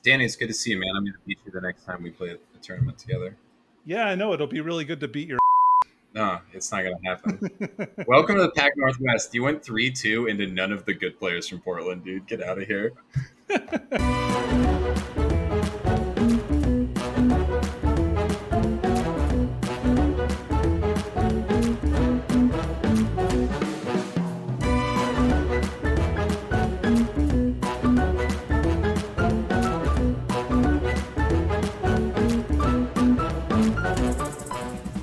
Danny, it's good to see you, man. I'm going to beat you the next time we play a tournament together. Yeah, I know. It'll be really good to beat your. No, it's not going to happen. Welcome to the Pac Northwest. You went 3-2 into none of the good players from Portland, dude. Get out of here.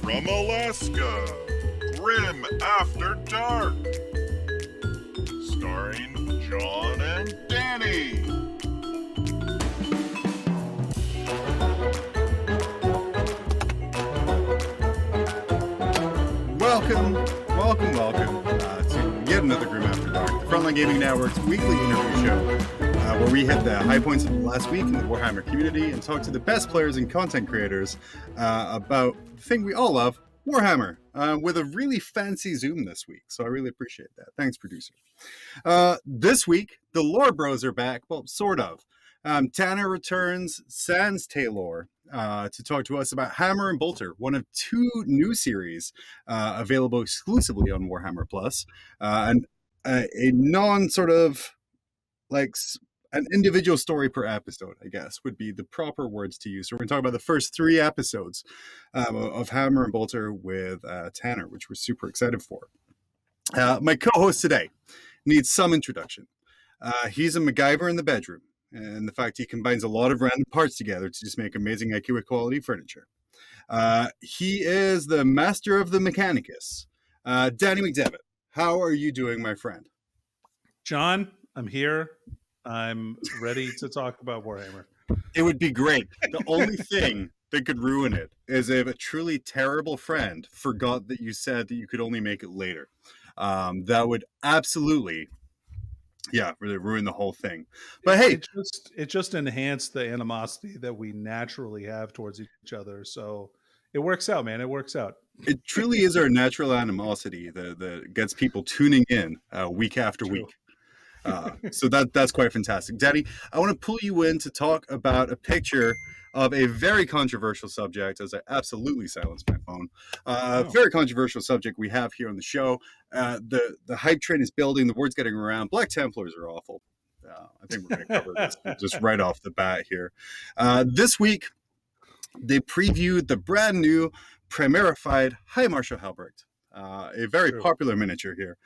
From Alaska, Grim After Dark, starring John and Danny. Welcome to yet another Grim After Dark, the Frontline Gaming Network's weekly interview show, where we hit the high points of the last week in the Warhammer community and talk to the best players and content creators about the thing we all love, Warhammer, with a really fancy Zoom this week. So I really appreciate that. Thanks, producer. This week, the Lore Bros are back. Well, sort of. Tanner returns, sans TayLORE, to talk to us about Hammer and Bolter, one of two new series available exclusively on Warhammer Plus, and a non sort of like an individual story per episode, I guess, would be the proper words to use. So we're going to talk about the first 3 episodes of Hammer and Bolter with Tanner, which we're super excited for. My co-host today needs some introduction. He's a MacGyver in the bedroom, and the fact he combines a lot of random parts together to just make amazing IKEA quality furniture. He is the master of the Mechanicus. Danny McDevitt, how are you doing, my friend? John, I'm here. I'm ready to talk about Warhammer. It would be great. The only thing that could ruin it is if a truly terrible friend forgot that you said that you could only make it later. That would absolutely, really ruin the whole thing. But hey, it just enhanced the animosity that we naturally have towards each other. So it works out, man. It works out. It truly is our natural animosity that gets people tuning in week after week. So that's quite fantastic. Daddy, I want to pull you in to talk about a picture of a very controversial subject, as I absolutely silenced my phone. Very controversial subject we have here on the show. The hype train is building. The word's getting around. Black Templars are awful. I think we're going to cover this just right off the bat here. This week, they previewed the brand new Primerified High Marshal HerBERT. A very popular miniature here.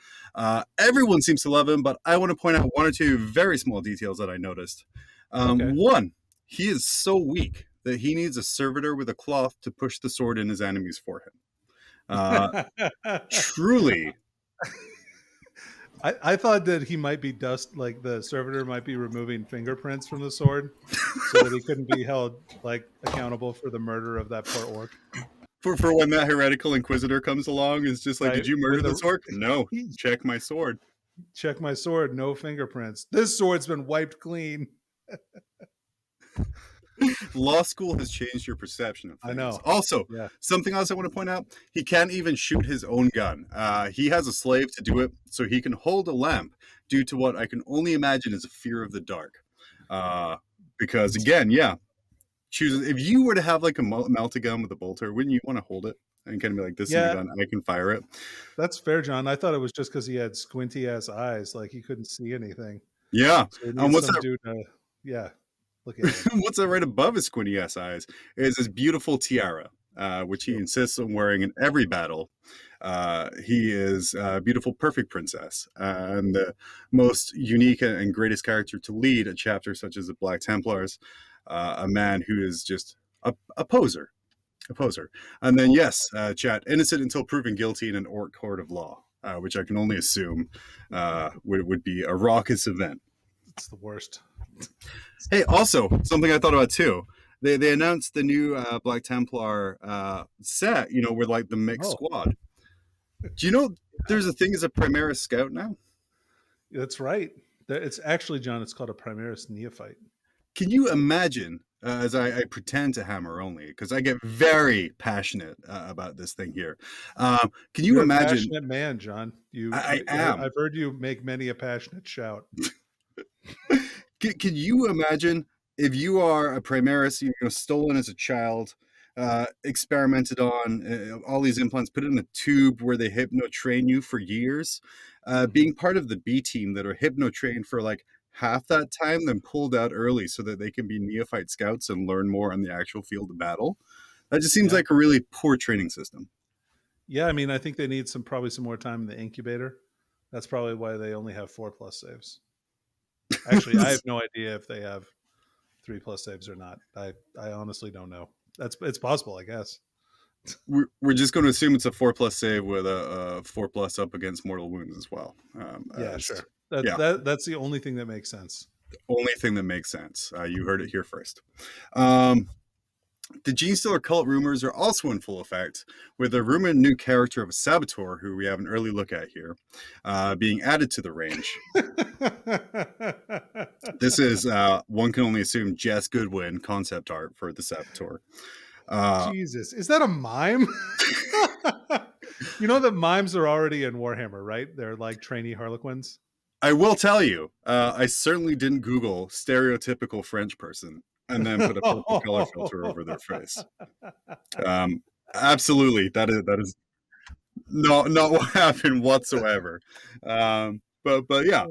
Everyone seems to love him, but I want to point out 1 or 2 very small details that I noticed. One, he is so weak that he needs a servitor with a cloth to push the sword in his enemy's forehead. Truly. I thought that he might be the servitor might be removing fingerprints from the sword so that he couldn't be held accountable for the murder of that poor orc. For when that heretical inquisitor comes along, it's just like, right. Did you murder this orc? No. Check my sword. Check my sword. No fingerprints. This sword's been wiped clean. Law school has changed your perception of things. I know. Also, something else I want to point out, he can't even shoot his own gun. He has a slave to do it, so he can hold a lamp due to what I can only imagine is a fear of the dark. Because, again, if you were to have like a melt-a-gun with a bolter, wouldn't you want to hold it and kind of be like, this is a gun, I can fire it? That's fair, John. I thought it was just because he had squinty-ass eyes, like he couldn't see anything. Yeah. So and what's that? Dude, look at him. What's that right above his squinty-ass eyes is his beautiful tiara, which he insists on wearing in every battle. He is a beautiful, perfect princess, and the most unique and greatest character to lead a chapter such as the Black Templars. A man who is just a poser. And then, chat, innocent until proven guilty in an orc court of law, which I can only assume would be a raucous event. It's the worst. Hey, also, something I thought about too. They announced the new Black Templar set, with like the mixed squad. Do you know there's a thing as a Primaris Scout now? That's right. It's actually, John, it's called a Primaris Neophyte. Can you imagine, as I pretend to hammer only, because I get very passionate about this thing here. Can You're imagine? A passionate man, John. I am. I've heard you make many a passionate shout. Can you imagine if you are a Primaris, stolen as a child, experimented on, all these implants, put in a tube where they hypno train you for years, being part of the B team that are hypno trained for like half that time, then pulled out early so that they can be neophyte scouts and learn more on the actual field of battle. That just seems like a really poor training system. Yeah, I mean, I think they need probably some more time in the incubator. That's probably why they only have 4+ saves. Actually, I have no idea if they have 3+ saves or not. I honestly don't know. It's possible, I guess. We're just going to assume it's a 4+ save with a 4+ up against mortal wounds as well. Sure. That's the only thing that makes sense. The only thing that makes sense. You heard it here first. The Genestealer cult rumors are also in full effect, with a rumored new character of a Saboteur, who we have an early look at here, being added to the range. This is, one can only assume, Jess Goodwin concept art for the Saboteur. Jesus, is that a mime? You know that mimes are already in Warhammer, right? They're like trainee Harlequins. I will tell you, I certainly didn't Google stereotypical French person and then put a purple color filter over their face. Absolutely, that is not what happened whatsoever. But yeah,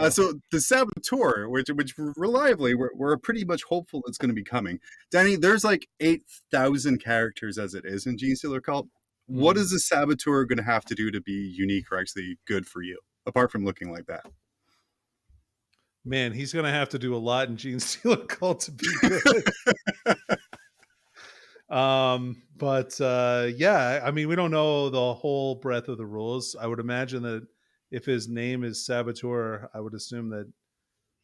so the Saboteur, which reliably we're pretty much hopeful it's going to be coming. Danny, there's like 8,000 characters as it is in Genestealer Cult. What is the Saboteur going to have to do to be unique or actually good for you, apart from looking like that? Man, he's going to have to do a lot in Genestealer Cult to be good. Yeah, I mean, we don't know the whole breadth of the rules. I would imagine that if his name is Saboteur, I would assume that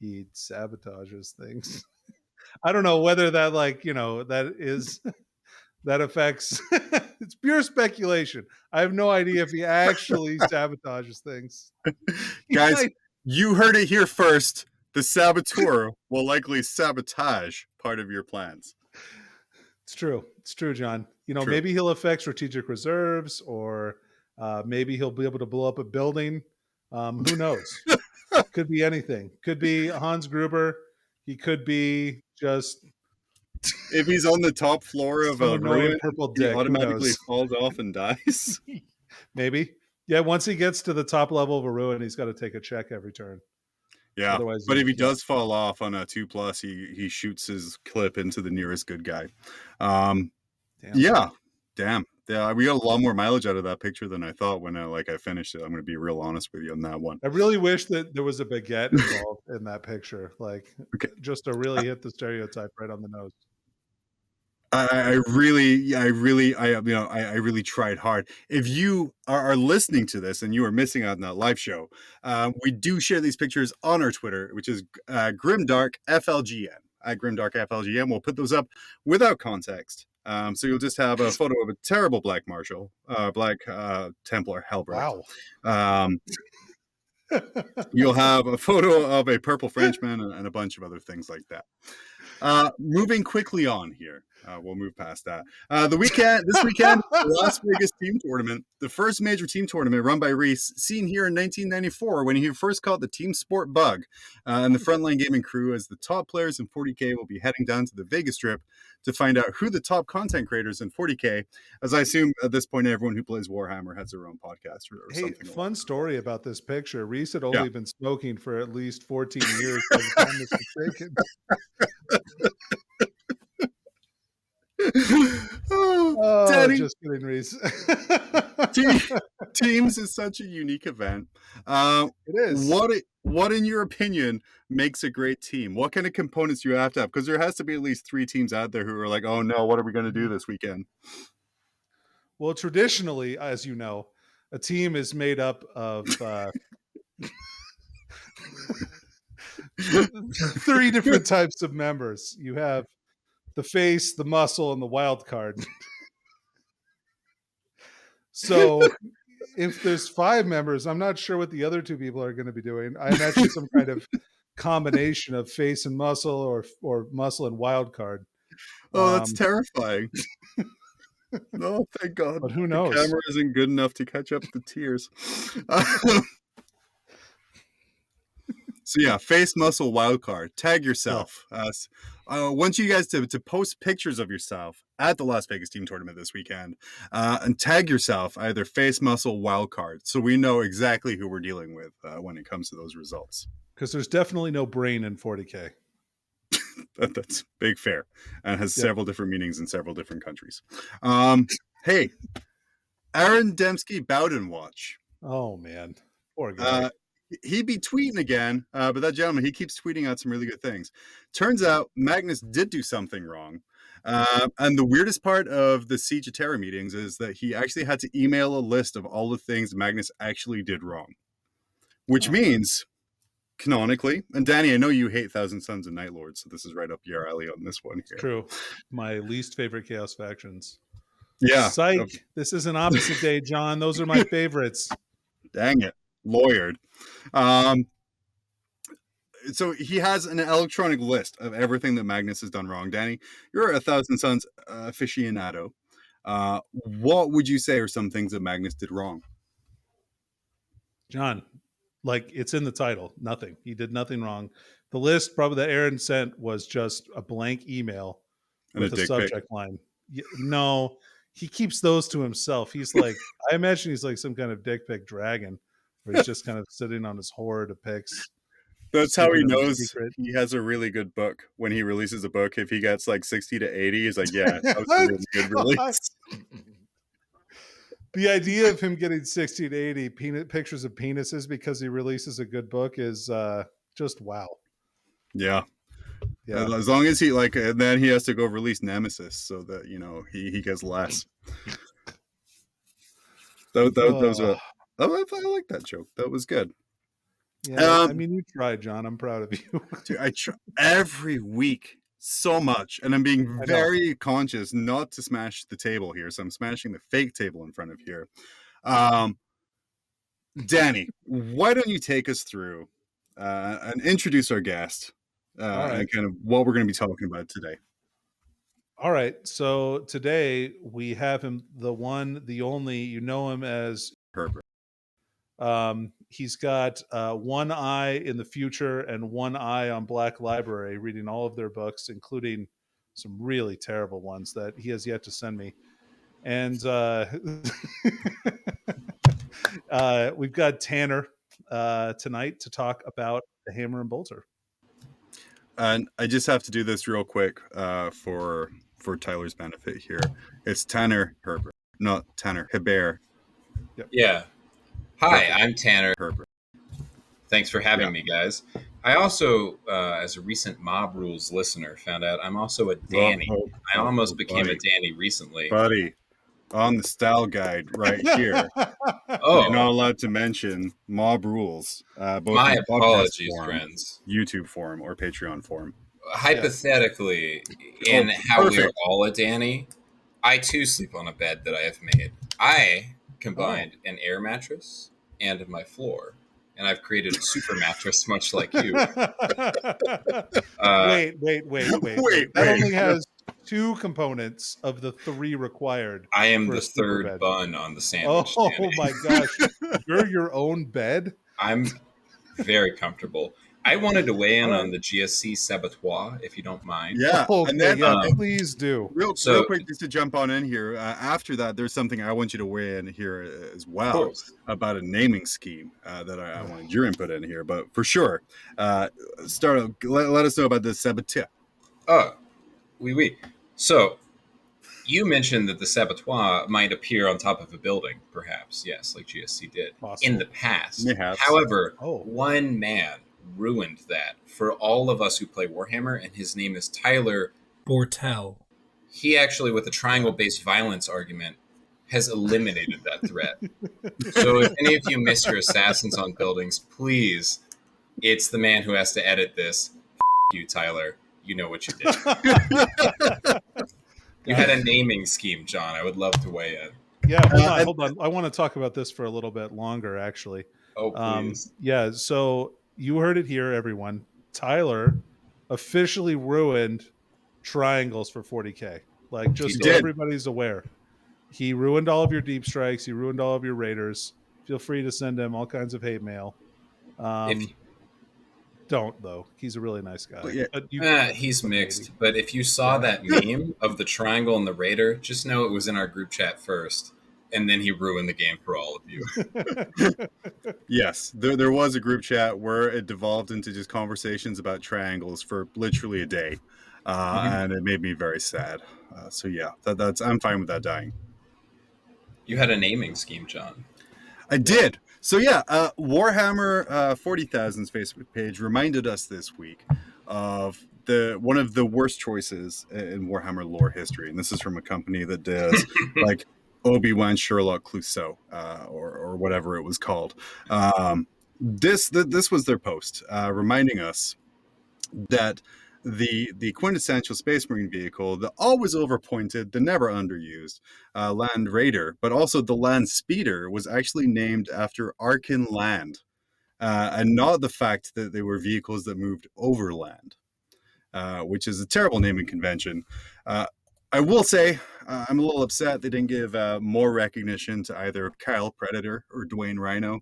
he sabotages things. I don't know whether that, like, that is that affects. It's pure speculation. I have no idea if he actually sabotages things. Guys, you heard it here first. The Saboteur will likely sabotage part of your plans. It's true, John. True. Maybe he'll affect strategic reserves, or maybe he'll be able to blow up a building. Who knows? Could be anything. Could be Hans Gruber. He could be just. If he's on the top floor of a ruin, he automatically falls off and dies. Maybe. Yeah, once he gets to the top level of a ruin, he's got to take a check every turn. Yeah, otherwise, but if he does fall off on a 2+, he shoots his clip into the nearest good guy. Damn. Yeah, we got a lot more mileage out of that picture than I thought when I finished it. I'm going to be real honest with you on that one. I really wish that there was a baguette involved in that picture, just to really hit the stereotype right on the nose. I really tried hard. If you are listening to this and you are missing out on that live show, we do share these pictures on our Twitter, which is Grimdark FLGN. At Grimdark FLGN, we'll put those up without context. So you'll just have a photo of a terrible Black Marshal, Black Templar HerBERT. Wow. You'll have a photo of a purple Frenchman and a bunch of other things like that. Moving quickly on here. We'll move past that. This weekend, the Las Vegas team tournament, the first major team tournament run by Reese, seen here in 1994 when he first caught the Team Sport bug. And the Frontline Gaming crew, as the top players in 40K, will be heading down to the Vegas Strip to find out who the top content creators in 40K, as I assume at this point everyone who plays Warhammer has their own podcast or something. Fun story about this picture. Reese had only been smoking for at least 14 years by the time this was taken. Daddy. Just kidding, Reese. Teams is such a unique event. It is. What, in your opinion, makes a great team? What kind of components do you have to have? Because there has to be at least 3 teams out there who are like, oh no, what are we going to do this weekend? Well, traditionally, as you know, a team is made up of 3 different types of members. You have the face, the muscle, and the wild card. So if there's 5 members, I'm not sure what the other 2 people are going to be doing. I imagine some kind of combination of face and muscle or muscle and wild card. Oh, that's terrifying. No, thank God. But who knows? The camera isn't good enough to catch up the tears. So yeah, face muscle wildcard. Tag yourself. I want you guys to post pictures of yourself at the Las Vegas team tournament this weekend, and tag yourself either face muscle wildcard, so we know exactly who we're dealing with when it comes to those results. Because there's definitely no brain in 40K. That's big fair, and has several different meanings in several different countries. Hey, Aaron Dembski Bowden watch. Oh man, poor guy. He'd be tweeting again, but that gentleman, he keeps tweeting out some really good things. Turns out Magnus did do something wrong. And the weirdest part of the Siege of Terror meetings is that he actually had to email a list of all the things Magnus actually did wrong. Which means, canonically, and Danny, I know you hate Thousand Sons and Night Lords, so this is right up your alley on this one here. True. My least favorite Chaos factions. Yeah. Psych. This is an opposite day, John. Those are my favorites. Dang it. Lawyered. So he has an electronic list of everything that Magnus has done wrong. Danny, you're a Thousand Sons aficionado. What would you say are some things that Magnus did wrong? John, like it's in the title. Nothing. He did nothing wrong. The list probably that Aaron sent was just a blank email And with a a subject line. No, he keeps those to himself. He's like, I imagine he's like some kind of dick pic dragon where he's just kind of sitting on his hoard of pics. That's how he knows he has a really good book. When he releases a book, if he gets like 60 to 80, he's like, yeah, that was a really good release. The idea of him getting 60 to 80 pictures of penises because he releases a good book is just wow. Yeah. As long as he and then he has to go release Nemesis so that, he gets less. I like that joke. That was good. Yeah, I mean, you tried, John. I'm proud of you. Dude, I try every week so much, and I'm being very conscious not to smash the table here. So I'm smashing the fake table in front of here. Danny, why don't you take us through and introduce our guest and kind of what we're going to be talking about today? All right. So today we have him, the one, the only, you know him as HerBERT. He's got one eye in the future and one eye on Black Library, reading all of their books, including some really terrible ones that he has yet to send me. And we've got Tanner tonight to talk about the Hammer and Bolter. And I just have to do this real quick for Tyler's benefit here. It's Tanner HerBERT, not Tanner HerBERT. Yep. Yeah. Hi, I'm Tanner HerBERT. Thanks for having me, guys. I also, as a recent Mob Rules listener, found out I'm also a Danny. I almost became a Danny recently. Buddy, on the style guide right here. You're not allowed to mention Mob Rules. Both my apologies, form, friends. YouTube forum or Patreon forum. Hypothetically, in how we're all a Danny, I too sleep on a bed that I have made. I combined an air mattress and my floor, and I've created a super mattress much like you. Wait. That only has two components of the three required. I am the third bun on the sandwich. Oh my gosh. You're your own bed? I'm very comfortable. I wanted to weigh in on the GSC Saboteur, if you don't mind. Yeah, and then please do. Real quick, just to jump on in here. After that, there's something I want you to weigh in here as well about a naming scheme that I wanted your input in here. But for sure, let us know about the Saboteur. Oui. So, you mentioned that the Saboteur might appear on top of a building, perhaps. Yes, like GSC did in the past. However, one man ruined that for all of us who play Warhammer, and his name is Tyler Bortel. He actually, with a triangle-based violence argument, has eliminated that threat. So if any of you miss your assassins on buildings, please, it's the man who has to edit this. You, Tyler. You know what you did. You had a naming scheme, John. I would love to weigh in. Yeah, hold on. I want to talk about this for a little bit longer, actually. Oh, please. So you heard it here, everyone. Tyler officially ruined triangles for 40K. Like, just so everybody's aware. He ruined all of your deep strikes. He ruined all of your raiders. Feel free to send him all kinds of hate mail. don't though. He's a really nice guy. But yeah, he's mixed. Maybe. But if you saw that meme of the triangle and the raider, just know it was in our group chat first, and then he ruined the game for all of you. Yes, there was a group chat where it devolved into just conversations about triangles for literally a day, and it made me very sad. So yeah, that's I'm fine with that dying. You had a naming scheme, John. I did. So yeah, Warhammer 40,000's Facebook page reminded us this week of one of the worst choices in Warhammer lore history, and this is from a company that does like Obi-Wan Sherlock Clouseau or whatever it was called. This was their post reminding us that the quintessential Space Marine vehicle, the always overpointed, the never underused Land Raider, but also the Land Speeder, was actually named after Arkan land, and not the fact that they were vehicles that moved over land, which is a terrible naming convention. I will say I'm a little upset they didn't give more recognition to either Kyle Predator or Dwayne Rhino.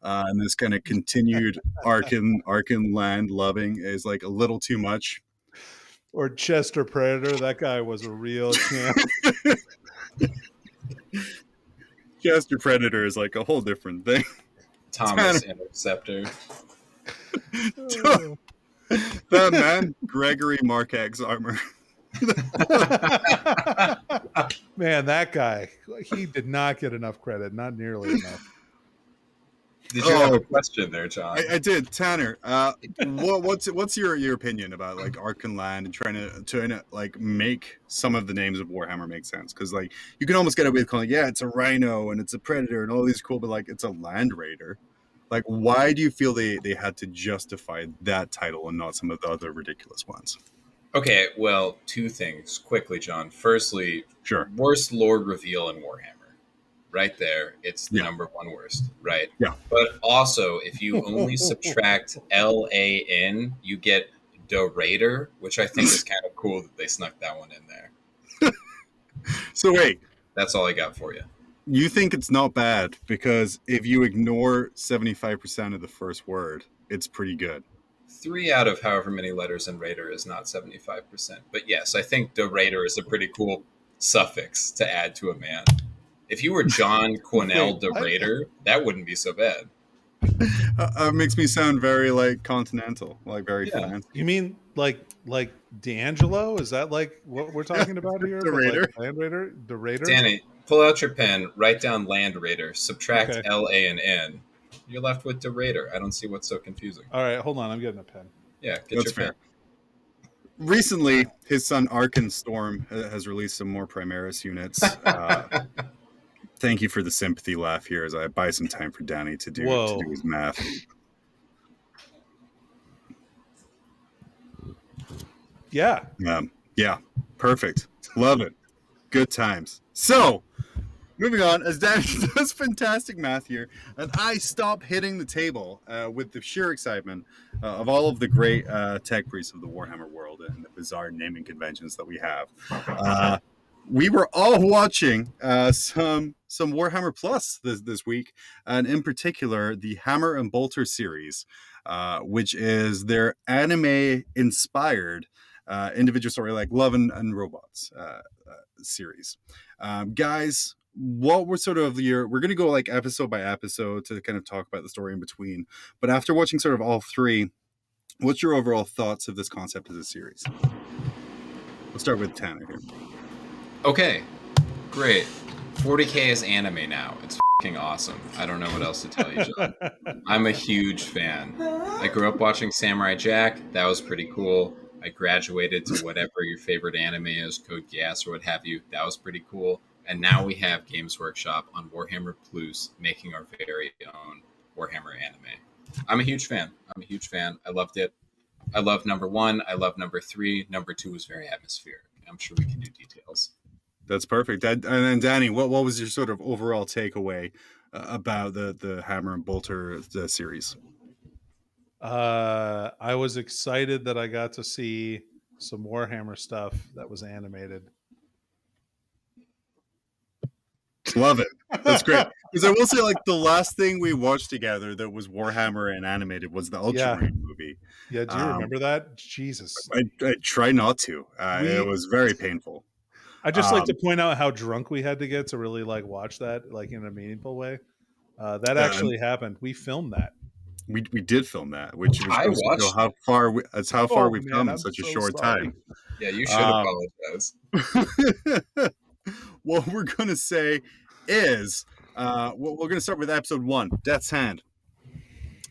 And this kind of continued Arkan land loving is like a little too much. Or Chester Predator, that guy was a real champ. Chester Predator is like a whole different thing. Thomas Interceptor. That man, Gregory Markag's armor. Man, that guy, he did not get enough credit, not nearly enough. Did you have a question there, John? I did. Tanner, what's your opinion about like Arkan land and trying to like make some of the names of Warhammer make sense? Because like you can almost get away with calling it's a Rhino and it's a Predator and all these cool, but like it's a Land Raider. Like, why do you feel they had to justify that title and not some of the other ridiculous ones? Okay, well, two things quickly, John. Firstly, sure, worst Lord reveal in Warhammer. Right there, it's the number one worst, right? Yeah. But also, if you only subtract LAN, you get the Raider, which I think is kind of cool that they snuck that one in there. So wait, that's all I got for you. You think it's not bad because if you ignore 75% of the first word, it's pretty good. 3 out of however many letters in Raider is not 75%. But yes, I think the Raider is a pretty cool suffix to add to a man. If you were John Quennell the Raider, that wouldn't be so bad. Makes me sound very like continental, like very fancy. You mean like D'Angelo? Is that like what we're talking about here? The Raider? Like Land Raider? The Raider? Danny, pull out your pen, write down Land Raider, subtract L, A, and N. You're left with the Raider. I don't see what's so confusing. All right, hold on. I'm getting a pen. Yeah, get your pen. Recently, his son Arkan Storm has released some more Primaris units. Thank you for the sympathy laugh here as I buy some time for Danny to do his math. Yeah. Yeah. Perfect. Love it. Good times. So, moving on, as Danny does fantastic math here, and I stop hitting the table with the sheer excitement of all of the great tech priests of the Warhammer world and the bizarre naming conventions that we have. We were all watching some Warhammer Plus this week, and in particular, the Hammer and Bolter series, which is their anime-inspired individual story like Love and Robots series. Guys, what were sort of we're going to go like episode by episode to kind of talk about the story in between, but after watching sort of all three, what's your overall thoughts of this concept as a series? We'll start with Tanner here. Okay, great. 40K is anime now. It's fucking awesome. I don't know what else to tell you, John. I'm a huge fan. I grew up watching Samurai Jack. That was pretty cool. I graduated to whatever your favorite anime is, Code Geass or what have you. That was pretty cool. And now we have Games Workshop on Warhammer Plus making our very own Warhammer anime. I'm a huge fan. I loved it. I love number 1. I love number 3. Number 2 was very atmospheric. I'm sure we can do details. That's perfect. And then Danny, what was your sort of overall takeaway about the Hammer and Bolter series? I was excited that I got to see some Warhammer stuff that was animated. Love it. That's great. Because I will say, like, the last thing we watched together that was Warhammer and animated was the Ultramarine movie. Yeah, do you remember that? Jesus. I try not to. It was very painful. I just like to point out how drunk we had to get to really like watch that like in a meaningful way. That actually happened. We filmed that. We did film that, which was how far we've come in such a short time. Yeah, you should apologize. What we're gonna say is, we're gonna start with episode 1, Death's Hand.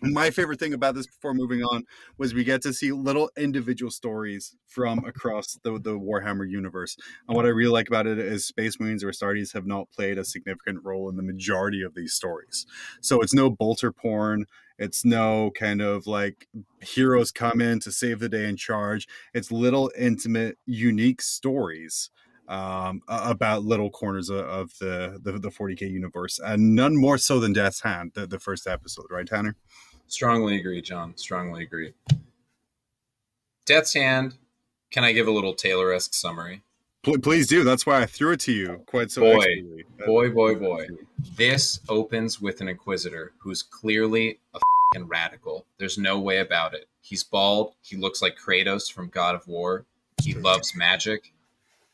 My favorite thing about this before moving on was we get to see little individual stories from across the Warhammer universe. And what I really like about it is Space Marines or Astartes have not played a significant role in the majority of these stories. So it's no bolter porn. It's no kind of like heroes come in to save the day and charge. It's little intimate, unique stories about little corners of the 40K universe, and none more so than Death's Hand, the first episode, right, Tanner? Strongly agree, John. Strongly agree. Death's Hand. Can I give a little TayLORE-esque summary? Please do. That's why I threw it to you quite so expertly. Boy. This opens with an Inquisitor who's clearly a f***ing radical. There's no way about it. He's bald. He looks like Kratos from God of War. He loves magic.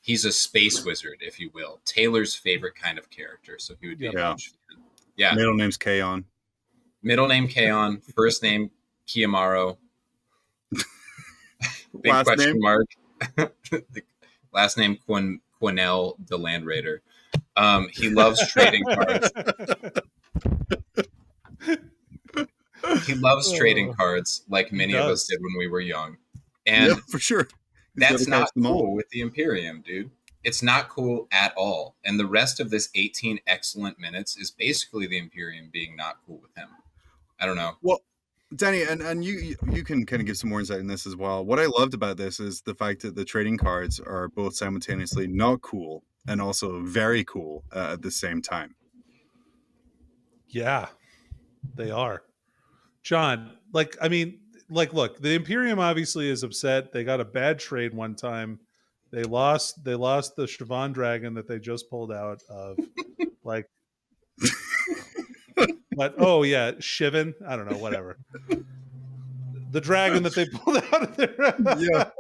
He's a space wizard, if you will. Taylor's favorite kind of character, so he would be a huge fan. Yeah. Middle name's Kaon. Middle name Kaon. First name Kiyamaro. Big Last question name? mark. Last name Quennell, the Land Raider. He loves trading cards. He loves trading cards like many of us did when we were young. And yeah, for sure. That's not cool with the Imperium, dude. It's not cool at all. And the rest of this 18 excellent minutes is basically the Imperium being not cool with him. I don't know. Well, Danny, and you can kind of give some more insight in this as well. What I loved about this is the fact that the trading cards are both simultaneously not cool and also very cool at the same time. Yeah, they are. John, look, the Imperium obviously is upset. They got a bad trade one time. They lost the Siobhan dragon that they just pulled out of. Like, but Shivan. I don't know, whatever. The dragon that they pulled out of there. Yeah,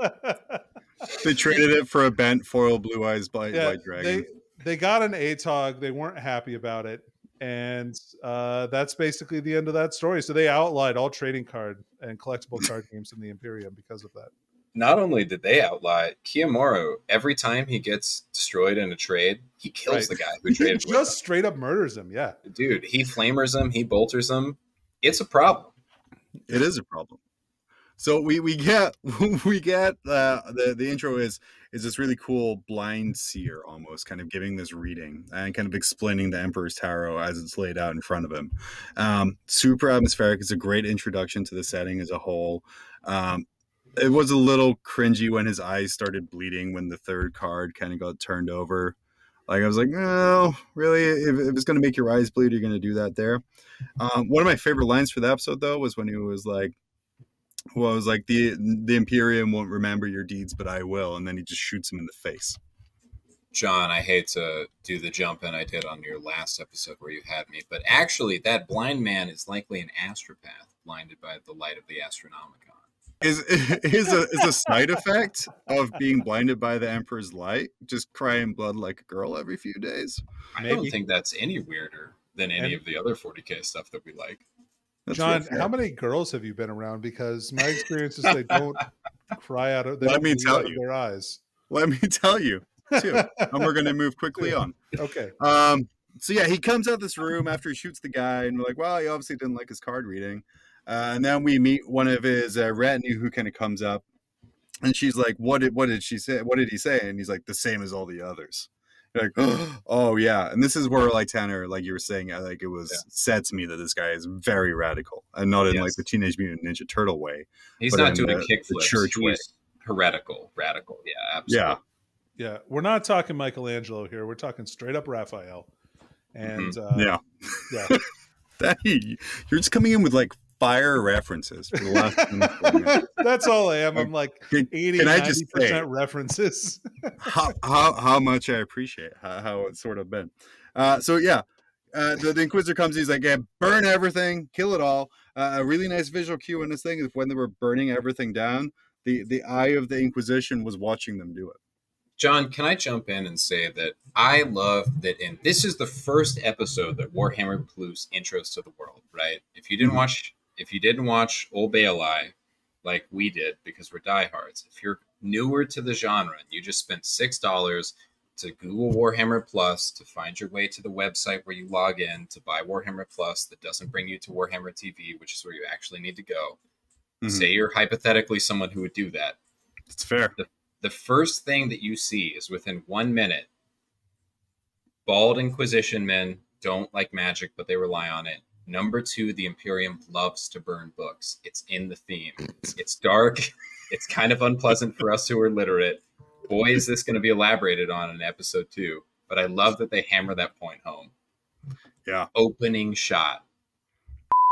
they traded it for a bent foil blue eyes white dragon. They got an ATOG. They weren't happy about it. And that's basically the end of that story. So they outlawed all trading card and collectible card games in the Imperium because of that. Not only did they outlaw it, Kiyamaro, every time he gets destroyed in a trade, he kills the guy who traded with him. Just straight up murders him, yeah. Dude, he flamers him, he bolters him. It's a problem. It is a problem. So we get the intro is this really cool blind seer almost kind of giving this reading and kind of explaining the Emperor's Tarot as it's laid out in front of him. Super atmospheric. It's a great introduction to the setting as a whole. It was a little cringy when his eyes started bleeding when the third card kind of got turned over. Like I was like, oh, really? If it's going to make your eyes bleed, you're going to do that there. One of my favorite lines for the episode though was when he was like, the Imperium won't remember your deeds, but I will. And then he just shoots him in the face. John, I hate to do the jump in I did on your last episode where you had me, but actually that blind man is likely an astropath blinded by the light of the Astronomicon. Is a side effect of being blinded by the Emperor's light just crying blood like a girl every few days? I don't think that's any weirder than any of the other 40K stuff that we like. That's John, how many girls have you been around? Because my experience is they don't cry out of their eyes. Let me tell you, too. And we're going to move quickly on. Okay. So yeah, he comes out this room after he shoots the guy, and we're like, well, he obviously didn't like his card reading. And then we meet one of his retinue who kind of comes up, and she's like, what did she say? What did he say? And he's like, the same as all the others. You're like, oh yeah. And this is where, like Tanner, like you were saying, like it was said to me that this guy is very radical, and not in like the Teenage Mutant Ninja Turtle way. He's not doing kickflips. Church way. Radical. Yeah, absolutely. Yeah. We're not talking Michelangelo here. We're talking straight up Raphael. And yeah. You're just coming in with like fire references for the last That's all I am. I'm like 80-90% references. how much I appreciate how it's sort of been. So yeah, the Inquisitor comes. He's like, yeah, burn everything, kill it all. A really nice visual cue in this thing is when they were burning everything down. The eye of the Inquisition was watching them do it. John, can I jump in and say that I love that this is the first episode that Warhammer Plus intros to the world, right? If you didn't watch Old Baali like we did because we're diehards, if you're newer to the genre and you just spent $6 to Google Warhammer Plus to find your way to the website where you log in to buy Warhammer Plus that doesn't bring you to Warhammer TV, which is where you actually need to go. Say you're hypothetically someone who would do that. It's fair. The first thing that you see is within 1 minute, bald Inquisition men don't like magic, but they rely on it. Number 2, the Imperium loves to burn books. It's in the theme. It's dark. It's kind of unpleasant for us who are literate. Boy, is this going to be elaborated on in episode 2. But I love that they hammer that point home. Yeah. Opening shot.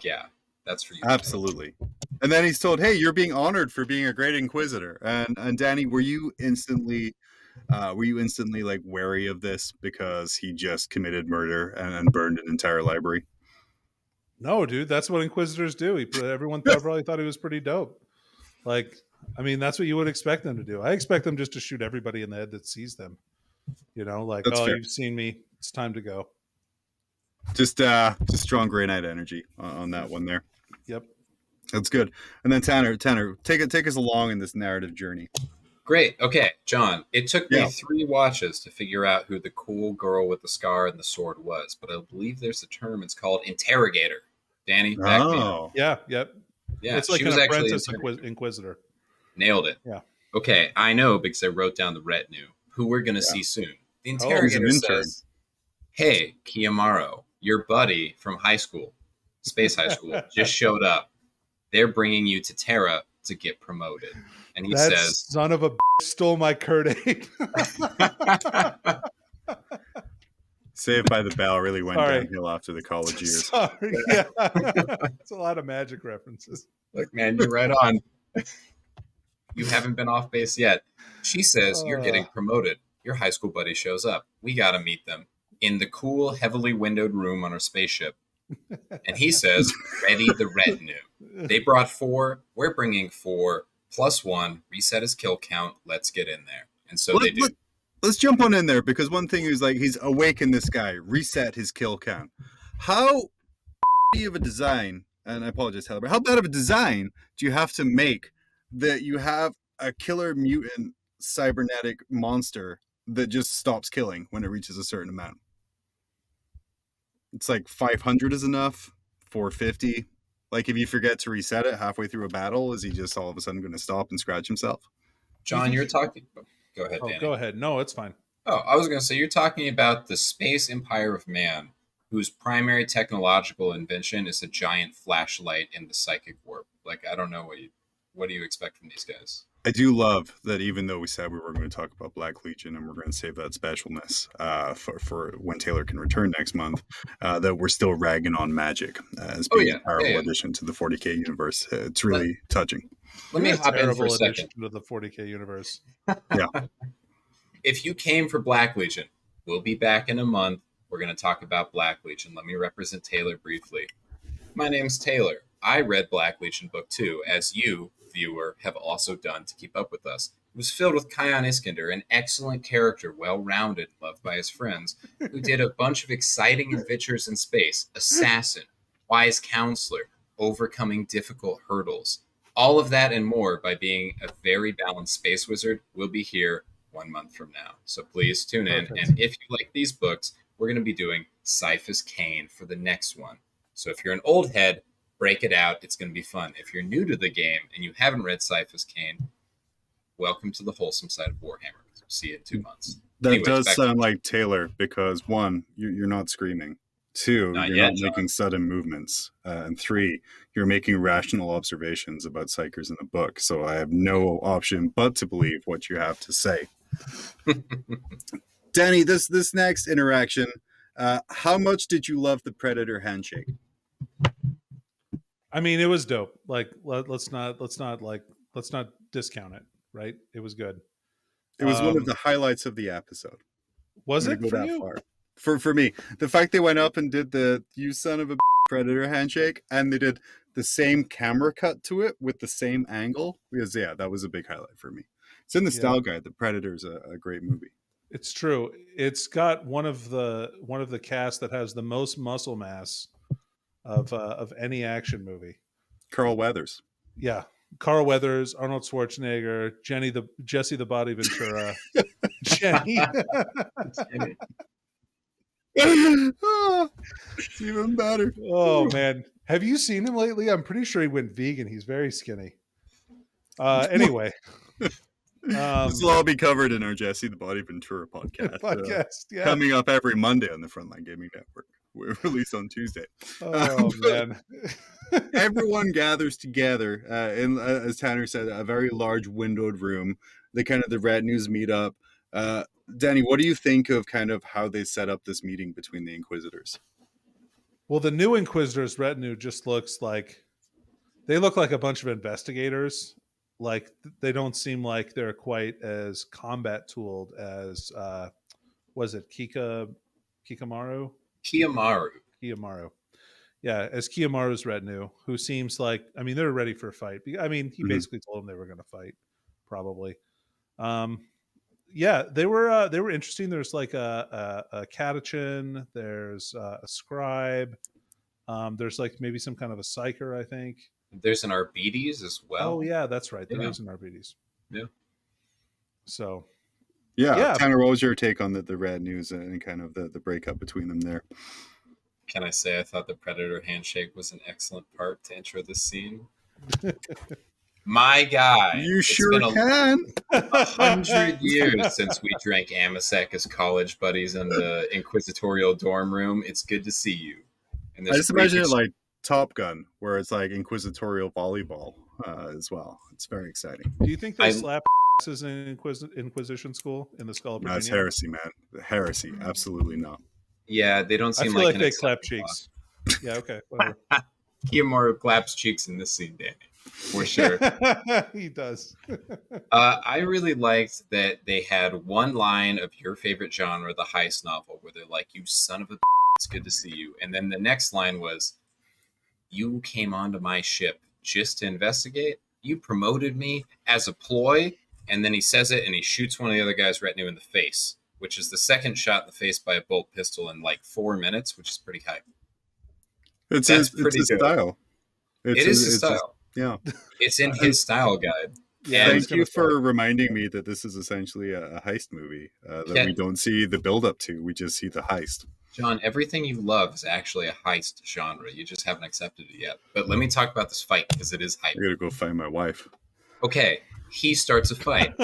Yeah, that's for you. Absolutely. And then he's told, hey, you're being honored for being a great Inquisitor. And Danny, were you instantly like wary of this because he just committed murder and burned an entire library? No, dude, that's what Inquisitors do. Everyone probably thought he was pretty dope. Like, I mean, that's what you would expect them to do. I expect them just to shoot everybody in the head that sees them. You know, like, that's fair. You've seen me. It's time to go. Just strong Grey Knight energy on that one there. Yep. That's good. And then Tanner, take us along in this narrative journey. Great. Okay, John, it took me 3 watches to figure out who the cool girl with the scar and the sword was, but I believe there's a term. It's called interrogator. Danny, back to you. Yeah, yep. Yeah, it's like she an was apprentice Inquisitor. Nailed it. Yeah. Okay, I know because I wrote down the retinue, who we're going to see soon. The interrogator says, hey, Kiyamaro, your buddy from high school, Space High School, just showed up. They're bringing you to Terra to get promoted. And he says, son of a bitch stole my Curd-Ape. Saved by the Bell really went downhill after the college years. Sorry, yeah. It's a lot of magic references. Look, man, you're right on. You haven't been off base yet. She says, you're getting promoted. Your high school buddy shows up. We got to meet them in the cool, heavily windowed room on our spaceship. And he says, ready the retinue. They brought 4. We're bringing 4. +1. Reset his kill count. Let's get in there. And so they do. Let's jump on in there, because one thing is like, he's awakened this guy, reset his kill count. How of a design, and I apologize, HerBERT, how bad of a design do you have to make that you have a killer mutant cybernetic monster that just stops killing when it reaches a certain amount? It's like 500 is enough, 450. Like, if you forget to reset it halfway through a battle, is he just all of a sudden going to stop and scratch himself? John, you're talking... Go ahead, Danny. Go ahead. No, it's fine. Oh, I was going to say, you're talking about the space empire of man, whose primary technological invention is a giant flashlight in the psychic warp. Like, I don't know what do you expect from these guys? I do love that even though we said we were going to talk about Black Legion and we're going to save that specialness for when TayLORE can return next month, that we're still ragging on magic as being a powerful addition to the 40K universe. It's really touching. Let me hop in for a second. To the 40K universe. Yeah. If you came for Black Legion, we'll be back in a month. We're going to talk about Black Legion. Let me represent TayLORE briefly. My name's TayLORE. I read Black Legion Book 2, as you, viewer, have also done to keep up with us. It was filled with Kion Iskander, an excellent character, well-rounded, loved by his friends, who did a bunch of exciting adventures in space, assassin, wise counselor, overcoming difficult hurdles. All of that and more by being a very balanced space wizard will be here 1 month from now. So please tune in. Perfect. And if you like these books, we're going to be doing Cyphus Cain for the next one. So if you're an old head, break it out. It's going to be fun. If you're new to the game and you haven't read Cyphus Cain, welcome to the wholesome side of Warhammer. See you in 2 months. That does sound like TayLORE, because 1, you're not screaming. 2, you're not making sudden movements. And 3, you're making rational observations about psychers in the book. So I have no option but to believe what you have to say. Danny, this next interaction, how much did you love the Predator handshake? I mean, it was dope. Like, let's not discount it. Right? It was good. It was one of the highlights of the episode. Was it for you? for me, the fact they went up and did the "you son of a predator" handshake, and they did the same camera cut to it with the same angle, because that was a big highlight for me. It's in the style guide. The Predator's a great movie. It's true. It's got one of the cast that has the most muscle mass of any action movie. Carl Weathers. Yeah. Carl Weathers, Arnold Schwarzenegger, Jesse the Body Ventura, Jenny. It's even better. Oh man, have you seen him lately? I'm pretty sure he went vegan. He's very skinny. Anyway, this will all be covered in our Jesse the Body Ventura podcast. Coming up every Monday on the Frontline Gaming Network. We're released on Tuesday. Oh man. Everyone gathers together in, as Tanner said, a very large windowed room. The retinues meet up. Danny, what do you think of kind of how they set up this meeting between the Inquisitors? Well, the new Inquisitors retinue just looks like they look like a bunch of investigators. Like they don't seem like they're quite as combat tooled as was it Kiyamaru? Kiyamaru. Yeah, as Kiyamaru's retinue, who seems like, I mean, they're ready for a fight. I mean, he basically told them they were going to fight, probably. Yeah, they were interesting. There's like a catechin. There's a scribe. There's like maybe some kind of a psyker, I think. There's an Arbites as well. Oh yeah, that's right. There is an Arbites. Yeah. So. Yeah. Tanner, what was your take on the Red News and kind of the breakup between them there? Can I say I thought the Predator handshake was an excellent part to intro this scene? My guy. You sure can. 100 years since we drank Amasek as college buddies in the Inquisitorial dorm room. It's good to see you. And I just imagine it like Top Gun, where it's like Inquisitorial volleyball as well. It's very exciting. Do you think they slap asses in Inquisition school in the Skull of Virginia? That's heresy, man. Heresy. Absolutely not. Yeah, they don't seem I feel like they clap cheeks. Yeah, okay. Whatever. Kiyamaru claps cheeks in this scene, Danny. For sure. He does. I really liked that they had one line of your favorite genre, the heist novel, where they're like, "You son of a it's good to see you." And then the next line was, "You came onto my ship just to investigate. You promoted me as a ploy." And then he says it and he shoots one of the other guy's retinue in the face, which is the second shot in the face by a bolt pistol in like 4 minutes, which is pretty hype. It's his style. It is his style. Yeah. It's in his style guide. Yeah, thank you for reminding me that this is essentially a heist movie that we don't see the build up to. We just see the heist. John, everything you love is actually a heist genre. You just haven't accepted it yet. But let me talk about this fight because it is hype. I gotta go find my wife. Okay, he starts a fight.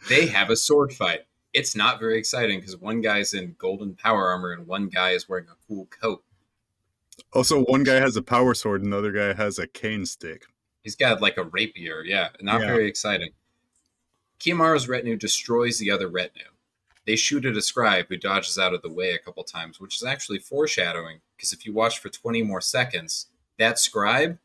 They have a sword fight. It's not very exciting because one guy's in golden power armor and one guy is wearing a cool coat. Also, one guy has a power sword and the other guy has a cane stick. He's got like a rapier. Yeah, not very exciting. Kiyamaru's retinue destroys the other retinue. They shoot at a scribe who dodges out of the way a couple times, which is actually foreshadowing because if you watch for 20 more seconds, that scribe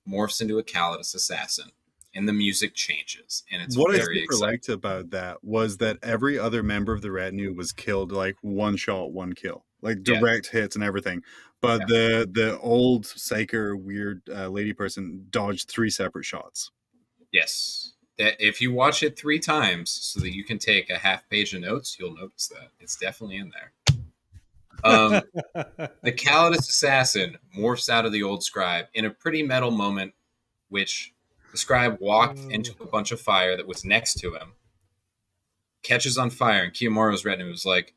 morphs into a Calidus assassin. And the music changes, and it's what very I super liked about that was that every other member of the retinue was killed like one shot, one kill, like direct hits and everything. But the old psyker weird lady person dodged 3 separate shots. Yes, that if you watch it 3 times so that you can take a half page of notes, you'll notice that it's definitely in there. The Calidus assassin morphs out of the old scribe in a pretty metal moment, which. The scribe walked into a bunch of fire that was next to him, catches on fire, and Kiyamaru's retinue was like,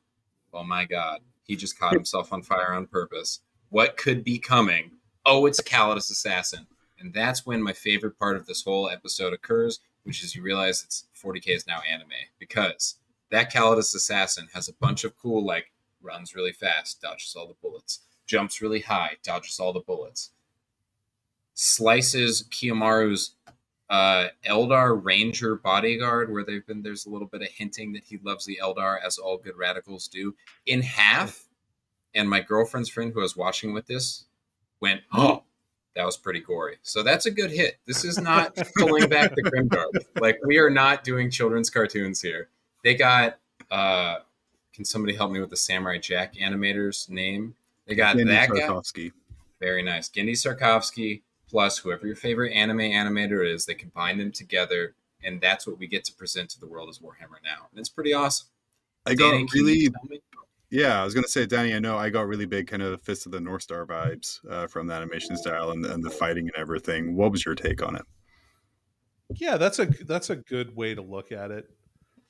"Oh my god, he just caught himself on fire on purpose. What could be coming? Oh, it's Calidus assassin." And that's when my favorite part of this whole episode occurs, which is you realize it's 40K is now anime, because that Calidus assassin has a bunch of cool, like, runs really fast, dodges all the bullets, jumps really high, dodges all the bullets, slices Kiyamaru's Eldar Ranger bodyguard, where there's a little bit of hinting that he loves the Eldar, as all good radicals do, in half. And my girlfriend's friend who was watching with this went, "Oh, that was pretty gory." So that's a good hit. This is not pulling back the Grimdark. Like, we are not doing children's cartoons here. They got Can somebody help me with the Samurai Jack animator's name? They got Gendy that Tarkovsky. guy. Very nice. Gendy Tarkovsky plus whoever your favorite anime animator is. They combine them together, and that's what we get to present to the world as Warhammer now. And it's pretty awesome. I Danny, got really... Yeah, I was going to say, Danny, I know I got really big kind of Fist of the North Star vibes from the animation style and the fighting and everything. What was your take on it? Yeah, that's a good way to look at it.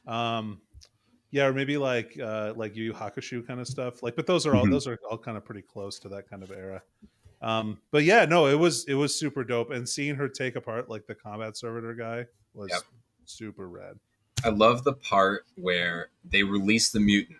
Yeah, or maybe like Yu Yu Hakusho kind of stuff. Like, but those are all kind of pretty close to that kind of era. But yeah, no, it was super dope. And seeing her take apart like the combat servitor guy was super rad. I love the part where they release the mutant.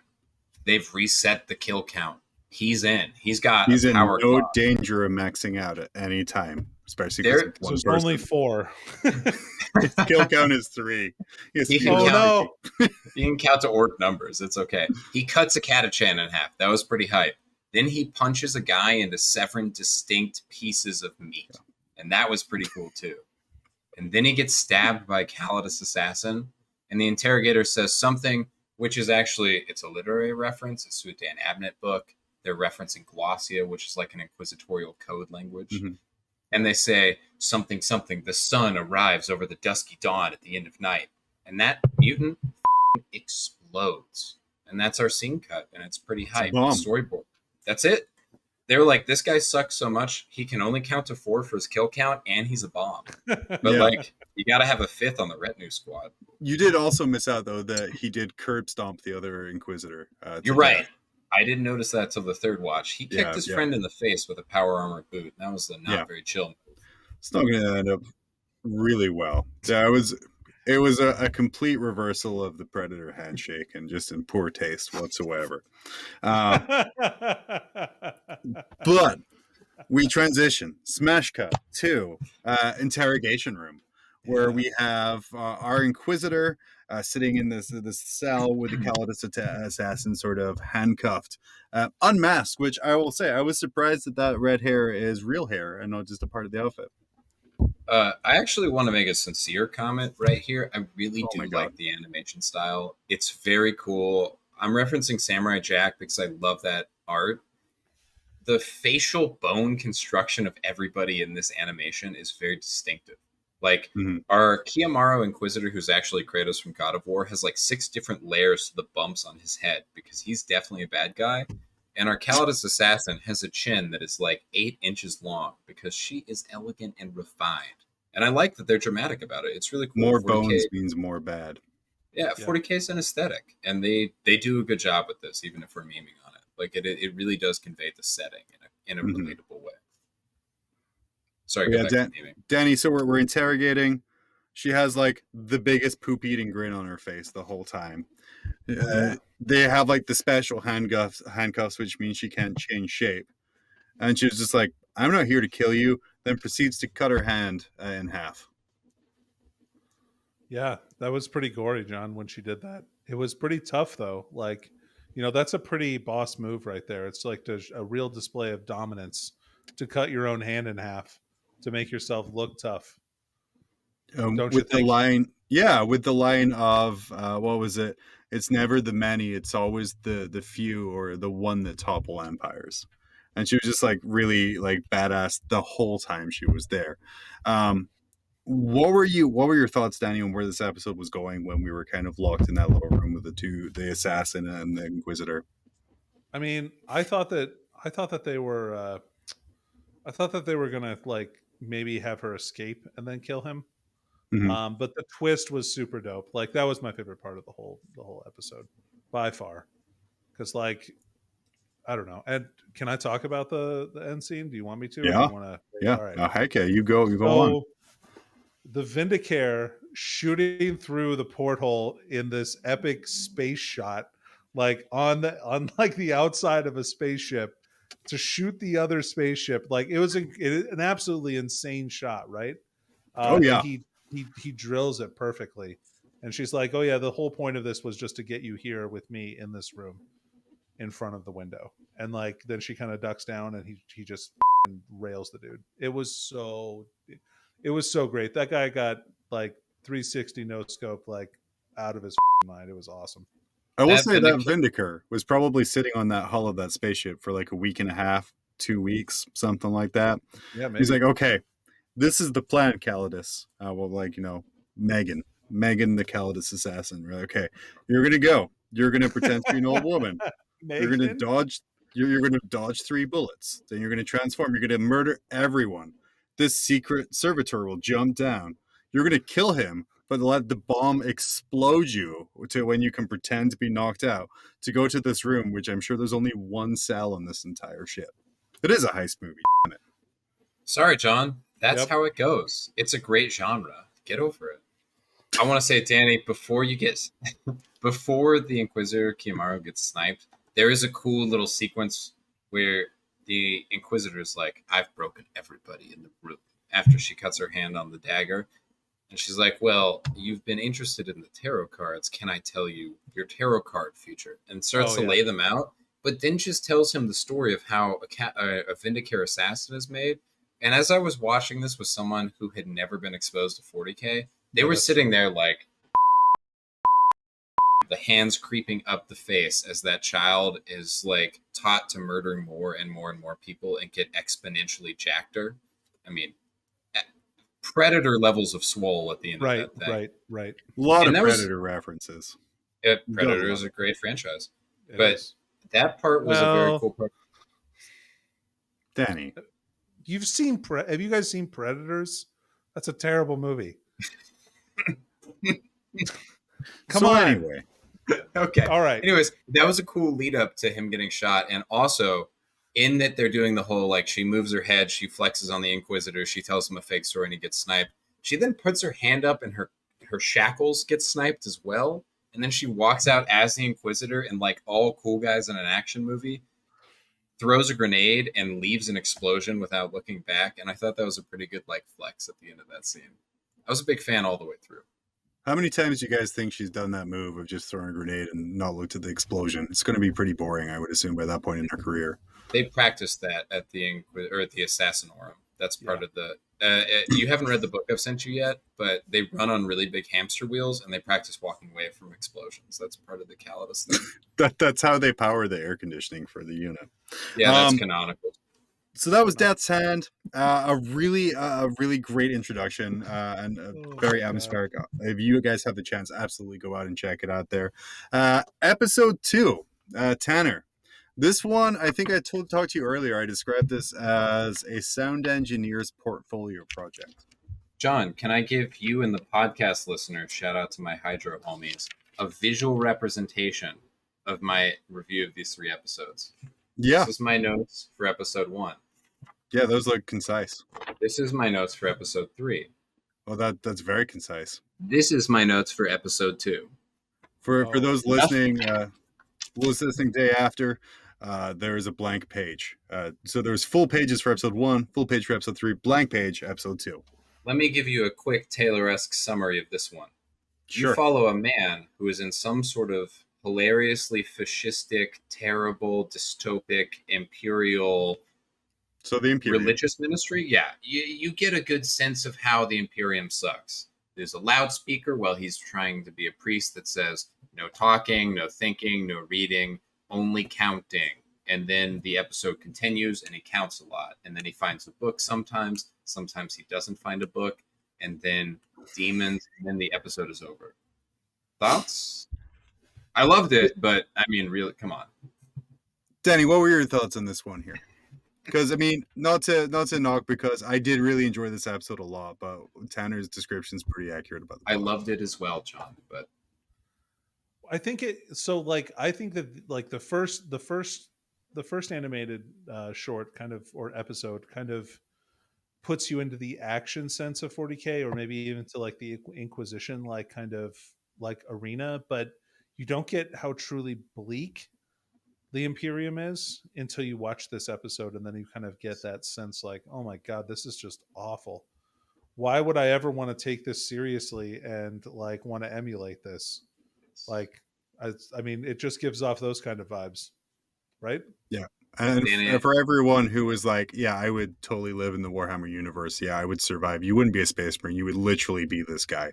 They've reset the kill count. He's in. He's in no danger of maxing out at any time, especially because it's only 4. His kill count is 3. He can count to orc numbers. It's okay. He cuts a Catachan in half. That was pretty hype. Then he punches a guy into 7 distinct pieces of meat, and that was pretty cool too. And then he gets stabbed by a Calidus assassin, and the interrogator says something. Which is actually, it's a literary reference. It's to a Dan Abnett book. They're referencing Glossia, which is like an inquisitorial code language. Mm-hmm. And they say, something, the sun arrives over the dusky dawn at the end of night. And that mutant explodes. And that's our scene cut. And it's pretty hype. Storyboard. That's it. They were like, this guy sucks so much, he can only count to 4 for his kill count, and he's a bomb. But you got to have a 5th on the retinue squad. You did also miss out, though, that he did curb stomp the other Inquisitor. You're right. I didn't notice that till the 3rd watch. He kicked his friend in the face with a power armor boot. That was the not very chill move. It's not going to end up really well. Yeah, it was a complete reversal of the Predator handshake and just in poor taste whatsoever. But we transition, smash cut to interrogation room, where we have our Inquisitor sitting in this cell with the Calidus assassin sort of handcuffed, unmasked, which I will say, I was surprised that red hair is real hair and not just a part of the outfit. I actually want to make a sincere comment right here. I really do like the animation style. It's very cool. I'm referencing Samurai Jack because I love that art. The facial bone construction of everybody in this animation is very distinctive. Like our Kiyomaru Inquisitor, who's actually Kratos from God of War, has like 6 different layers to the bumps on his head because he's definitely a bad guy. And our Calidus assassin has a chin that is like 8 inches long because she is elegant and refined. And I like that they're dramatic about it. It's really cool. More bones means more bad. Yeah, 40K is an aesthetic. And they do a good job with this, even if we're memeing on it. Like it really does convey the setting in a relatable way. Sorry, Danny, so we're interrogating. She has like the biggest poop-eating grin on her face the whole time. They have like the special handcuffs, which means she can't change shape. And she was just like, I'm not here to kill you. Then proceeds to cut her hand in half. Yeah, that was pretty gory, John, when she did that. It was pretty tough, though. Like, that's a pretty boss move right there. It's like a real display of dominance to cut your own hand in half to make yourself look tough. Don't you think? With the line of, what was it? It's never the many, it's always the few or the one that topple empires. And she was just like really like badass the whole time she was there. What were your thoughts, Danny, on where this episode was going when we were kind of locked in that little room with the assassin and the Inquisitor? I mean, I thought that they were gonna like maybe have her escape and then kill him. But the twist was super dope. Like that was my favorite part of the whole episode by far. Because like, I don't know. And can I talk about the end scene? Do you want me to? Yeah. Yeah. All right. Heck yeah. You go on. The Vindicare shooting through the porthole in this epic space shot, like on like the outside of a spaceship to shoot the other spaceship. Like it was an absolutely insane shot, right? He drills it perfectly. And she's like, oh yeah, the whole point of this was just to get you here with me in this room in front of the window. And like, then she kind of ducks down and he just rails the dude. It was so great. That guy got like 360 no scope, like out of his mind. It was awesome. I will say that Vindicator was probably sitting on that hull of that spaceship for like a week and a half, 2 weeks, something like that. Yeah, maybe. He's like, okay, this is the plan, Calidus. Well, like, Megan, the Calidus assassin. Right? Okay, you're gonna go. You're gonna pretend to be an old woman. You're gonna dodge. You're gonna dodge 3 bullets. Then you're gonna transform. You're gonna murder everyone. This secret servitor will jump down. You're gonna kill him, but let the bomb explode you to when you can pretend to be knocked out to go to this room, which I'm sure there's only one cell in this entire ship. It is a heist movie. Damn it. Sorry, John. That's how it goes. It's a great genre. Get over it. I want to say, Danny, before the Inquisitor Kiyomaru gets sniped, there is a cool little sequence where the Inquisitor's like, I've broken everybody in the room, after she cuts her hand on the dagger. And she's like, well, you've been interested in the tarot cards. Can I tell you your tarot card future? And starts to lay them out, but then just tells him the story of how a Vindicator assassin is made. And as I was watching this with someone who had never been exposed to 40K, they were sitting there like the hands creeping up the face as that child is like taught to murder more and more and more people and get exponentially jackeder. I mean, Predator levels of swole at the end of that thing. Right. A lot of Predator references. Yeah, Predator is a great franchise. That part was a very cool part. Danny. Have you guys seen Predators? That's a terrible movie. Come on. Anyway. Okay. All right. Anyways, that was a cool lead up to him getting shot. And also, in that they're doing the whole, like, she moves her head, she flexes on the Inquisitor, she tells him a fake story, and he gets sniped. She then puts her hand up and her shackles get sniped as well. And then she walks out as the Inquisitor, and like all cool guys in an action movie, throws a grenade and leaves an explosion without looking back. And I thought that was a pretty good like flex at the end of that scene. I was a big fan all the way through. How many times do you guys think she's done that move of just throwing a grenade and not looked at the explosion? It's going to be pretty boring, I would assume, by that point in her career. They practiced that at the Assassinorum. That's part of the... you haven't read the book I've sent you yet, but they run on really big hamster wheels and they practice walking away from explosions. That's part of the Calidus thing. That's how they power the air conditioning for the unit. Yeah, that's canonical. So that was Death's Hand. A really great introduction and very atmospheric. If you guys have the chance, absolutely go out and check it out there. Episode 2, Tanner. This one, I think I talked to you earlier. I described this as a sound engineer's portfolio project. John, can I give you and the podcast listeners, shout out to my Hydro homies, a visual representation of my review of these 3 episodes? Yeah. This is my notes for episode 1. Yeah, those look concise. This is my notes for episode 3. Well, that's very concise. This is my notes for episode 2. For those listening, listening day after, there is a blank page. So there's full pages for episode 1, full page for episode 3, blank page, episode 2. Let me give you a quick TayLORE-esque summary of this one. Sure. You follow a man who is in some sort of hilariously fascistic, terrible, dystopic, imperial... So the Imperium. Religious ministry? Yeah. You get a good sense of how the Imperium sucks. There's a loudspeaker while he's trying to be a priest that says, no talking, no thinking, no reading, only counting. And then the episode continues and he counts a lot. And then he finds a book sometimes. Sometimes he doesn't find a book. And then demons. And then the episode is over. Thoughts? I loved it, but I mean, really, come on. Danny, what were your thoughts on this one here? Because, I mean, not to knock, because I did really enjoy this episode a lot, but Tanner's description is pretty accurate about the I loved it as well, John, but I think I think that like the first animated short kind of, or episode kind of puts you into the action sense of 40K, or maybe even to like the Inquisition, like kind of like arena, but you don't get how truly bleak the Imperium is until you watch this episode, and then you kind of get that sense like, oh my God, this is just awful. Why would I ever want to take this seriously and like want to emulate this? Like, I mean, it just gives off those kind of vibes, right? Yeah. And for everyone who was like, yeah, I would totally live in the Warhammer universe. Yeah, I would survive. You wouldn't be a space marine. You would literally be this guy.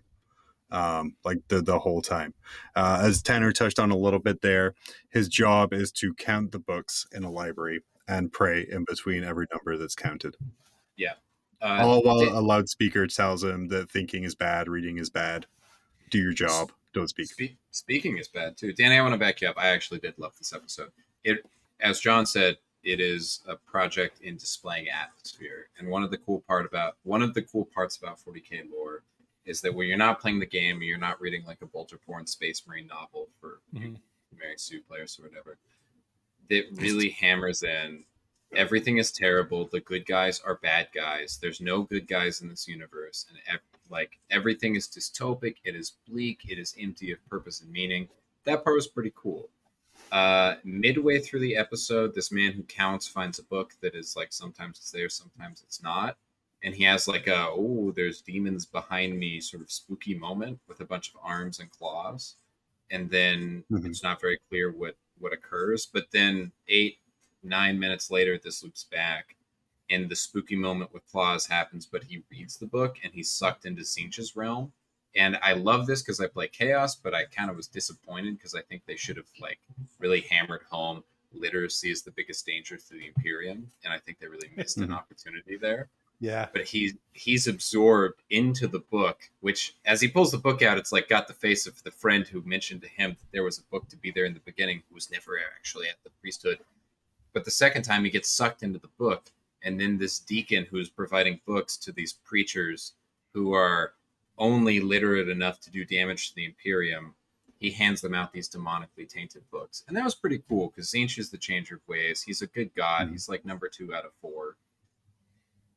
like the whole time. As Tanner touched on a little bit there, his job is to count the books in a library and pray in between every number that's counted. Yeah. All while a loudspeaker tells him that thinking is bad, reading is bad. Do your job. Don't speak. Speaking is bad too. Danny, I want to back you up. I actually did love this episode. It, as John said, it is a project in displaying atmosphere. And one of the cool parts about 40K lore is that when you're not playing the game, you're not reading like a Bolter porn space marine novel for Mary Sue players or whatever. It really hammers in everything is terrible. The good guys are bad guys. There's no good guys in this universe, and everything is dystopic. It is bleak. It is empty of purpose and meaning. That part was pretty cool. Midway through the episode, this man who counts finds a book that is like sometimes it's there, sometimes it's not, and he has like a there's demons behind me sort of spooky moment with a bunch of arms and claws, and then it's not very clear what occurs. But then 8-9 minutes later, this loops back, and the spooky moment with claws happens, but he reads the book and he's sucked into Tzeentch's realm. And I love this because I play Chaos, but I kind of was disappointed because I think they should have like really hammered home literacy is the biggest danger to the Imperium, and I think they really missed an opportunity there. Yeah. But he's absorbed into the book, which as he pulls the book out, it's like got the face of the friend who mentioned to him that there was a book to be there in the beginning who was never actually at the priesthood. But the second time he gets sucked into the book, and then this deacon who's providing books to these preachers who are only literate enough to do damage to the Imperium, he hands them out these demonically tainted books. And that was pretty cool because Tzeentch is the changer of ways. He's a good god. He's like number 2 out of 4.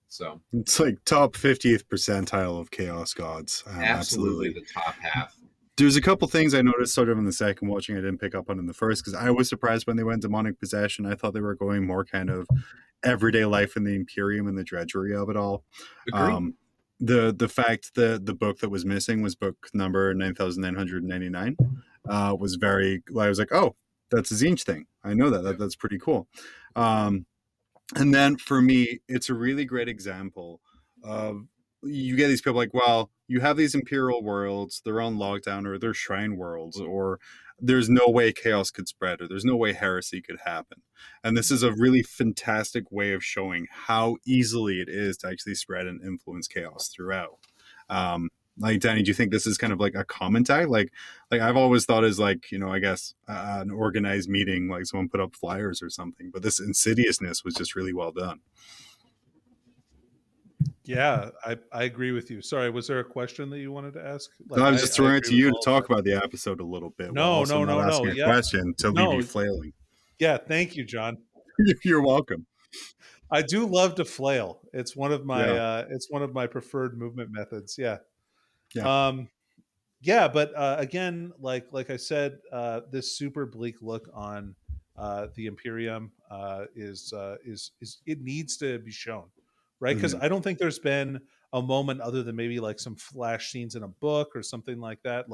So it's like top 50th percentile of Chaos gods. Absolutely the top half. There's a couple things I noticed sort of in the second watching I didn't pick up on in the first, because I was surprised when they went demonic possession. I thought they were going more kind of everyday life in the Imperium and the drudgery of it all. The fact that the book that was missing was book number 9999 was very, I was like, oh, that's a Tzeentch thing. I know that's pretty cool. And then for me, it's a really great example of, you get these people like, well, you have these imperial worlds, they're on lockdown, or they're shrine worlds, or there's no way chaos could spread, or there's no way heresy could happen. And this is a really fantastic way of showing how easily it is to actually spread and influence chaos throughout. Like, Danny, do you think this is kind of like a common tag? Like I've always thought is like, I guess an organized meeting, like someone put up flyers or something, but this insidiousness was just really well done. Yeah, I agree with you. Sorry, was there a question that you wanted to ask? Like, no, I was just throwing it to you to talk about the episode a little bit. No. Asking a question to leave you flailing. Yeah, thank you, John. You're welcome. I do love to flail. It's one of my preferred movement methods. Yeah. But again, like I said, this super bleak look on the Imperium is it needs to be shown. Right, because I don't think there's been a moment other than maybe like some flash scenes in a book or something like that,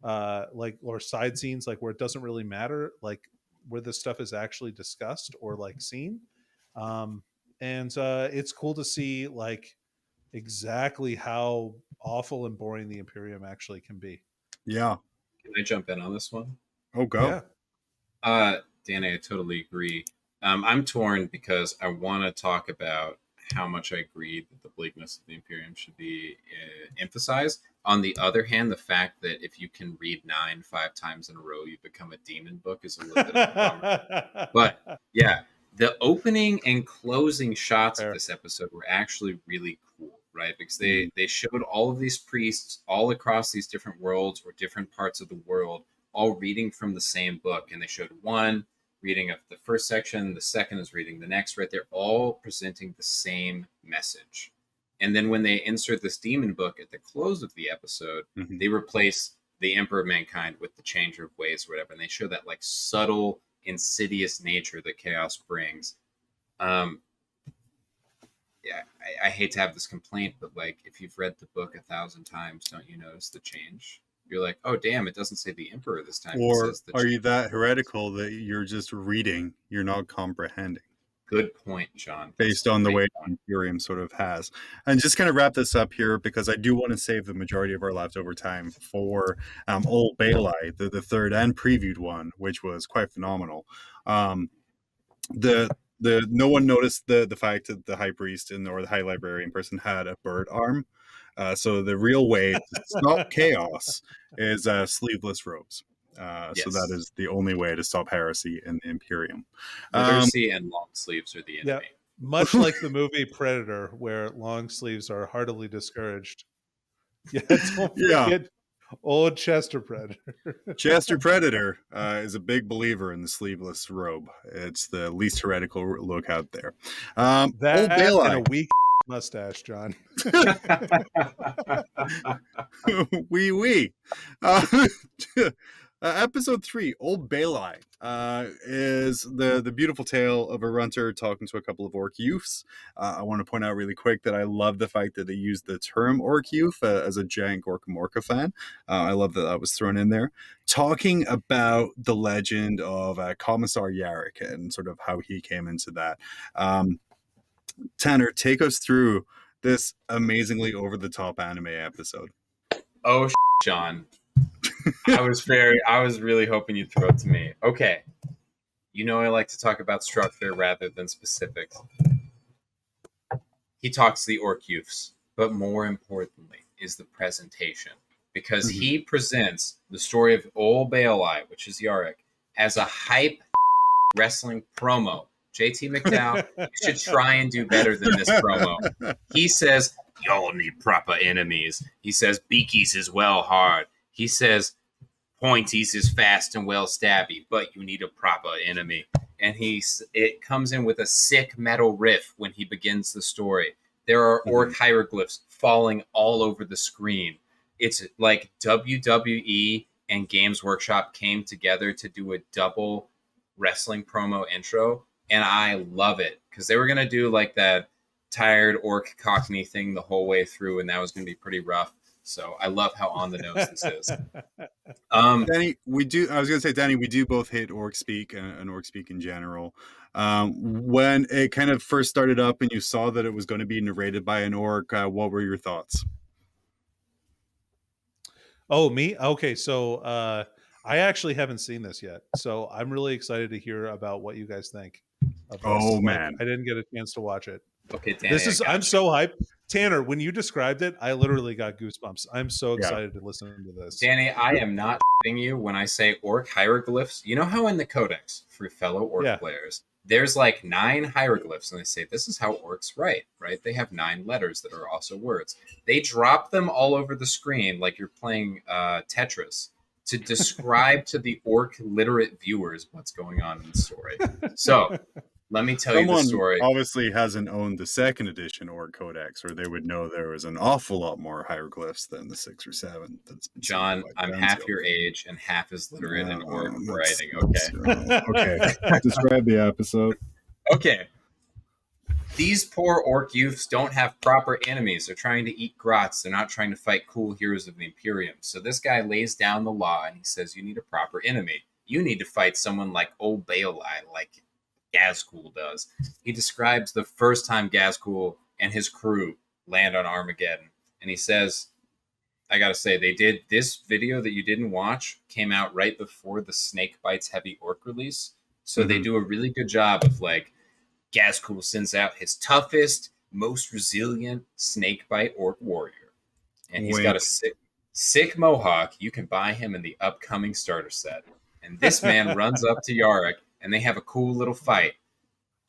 or side scenes, like where it doesn't really matter, like where this stuff is actually discussed or like seen. And it's cool to see like exactly how awful and boring the Imperium actually can be. Yeah. Can I jump in on this one? Oh, go. Yeah. Danny, I totally agree. I'm torn because I want to talk about how much I agree that the bleakness of the Imperium should be emphasized. On the other hand, the fact that if you can read 9 5 times in a row, you become a demon book is a little bit of a bummer. But yeah, the opening and closing shots of this episode were actually really cool, right? Because they showed all of these priests all across these different worlds or different parts of the world, all reading from the same book. And they showed one reading of the first section, the second is reading the next, right? They're all presenting the same message. And then when they insert this demon book at the close of the episode, they replace the Emperor of Mankind with the Changer of Ways or whatever. And they show that like subtle, insidious nature that chaos brings. I hate to have this complaint, but like if you've read the book 1,000 times, don't you notice the change? You're like, oh, damn, it doesn't say the Emperor this time. Or are you that heretical that you're just reading, you're not comprehending? Good point, John. Based on the way Imperium sort of has. And just kind of wrap this up here, because I do want to save the majority of our leftover time for Old Baelai, the third and previewed one, which was quite phenomenal. No one noticed the fact that the High Priest or the High Librarian person had a bird arm. So the real way to stop chaos is sleeveless robes. Yes. So that is the only way to stop heresy in the Imperium. Literacy and long sleeves are the enemy. Yeah, much like the movie Predator, where long sleeves are heartily discouraged. Yeah, don't forget old Chester Predator. Chester Predator is a big believer in the sleeveless robe. It's the least heretical look out there. That Old Baelai. And a weak mustache, John. Wee. Episode 3, Old Baelai, is the beautiful tale of a runter talking to a couple of orc youths. I want to point out really quick that I love the fact that they used the term orc youth as a giant Gorkamorka fan. I love that was thrown in there. Talking about the legend of Commissar Yarrick and sort of how he came into that. Tanner, take us through this amazingly over-the-top anime episode. Oh, John. I was really hoping you'd throw it to me. Okay. You know I like to talk about structure rather than specifics. He talks to the orc youths, but more importantly is the presentation. Because he presents the story of Old Baelai, which is Yarrick, as a hype wrestling promo. JT McDowell, you should try and do better than this promo. He says, y'all need proper enemies. He says, Beakies is well hard. He says, Pointies is fast and well stabby, but you need a proper enemy. And it comes in with a sick metal riff when he begins the story. There are orc hieroglyphs falling all over the screen. It's like WWE and Games Workshop came together to do a double wrestling promo intro. And I love it because they were going to do like that tired orc cockney thing the whole way through. And that was going to be pretty rough. So I love how on the nose this is. Danny, we do both hate orc speak and orc speak in general. When it kind of first started up and you saw that it was going to be narrated by an orc, what were your thoughts? Oh, me? Okay, so I actually haven't seen this yet. So I'm really excited to hear about what you guys think of this. Oh, man. I didn't get a chance to watch it. Okay, Danny, I'm so hyped. Tanner, when you described it, I literally got goosebumps. I'm so excited to listen to this. Danny, I am not shitting you when I say orc hieroglyphs. You know how in the codex for fellow orc players, there's like 9 hieroglyphs, and they say this is how orcs write, right? They have 9 letters that are also words. They drop them all over the screen like you're playing Tetris to describe to the orc literate viewers what's going on in the story. So let me tell you the story. Obviously hasn't owned the 2nd edition Orc Codex, or they would know there was an awful lot more hieroglyphs than the 6 or 7. John, I'm half your age and half as literate in Orc writing. Okay. Okay. Describe the episode. Okay. These poor orc youths don't have proper enemies. They're trying to eat grots. They're not trying to fight cool heroes of the Imperium. So this guy lays down the law and he says, you need a proper enemy. You need to fight someone like Old Baelai, like Gazgul does. He describes the first time Gazgul and his crew land on Armageddon. And he says, I gotta say, they did this video that you didn't watch came out right before the Snake Bites Heavy Orc release. So they do a really good job of like, Gazgul sends out his toughest, most resilient snakebite orc warrior. And he's got a sick mohawk. You can buy him in the upcoming starter set. And this man runs up to Yarrick, and they have a cool little fight.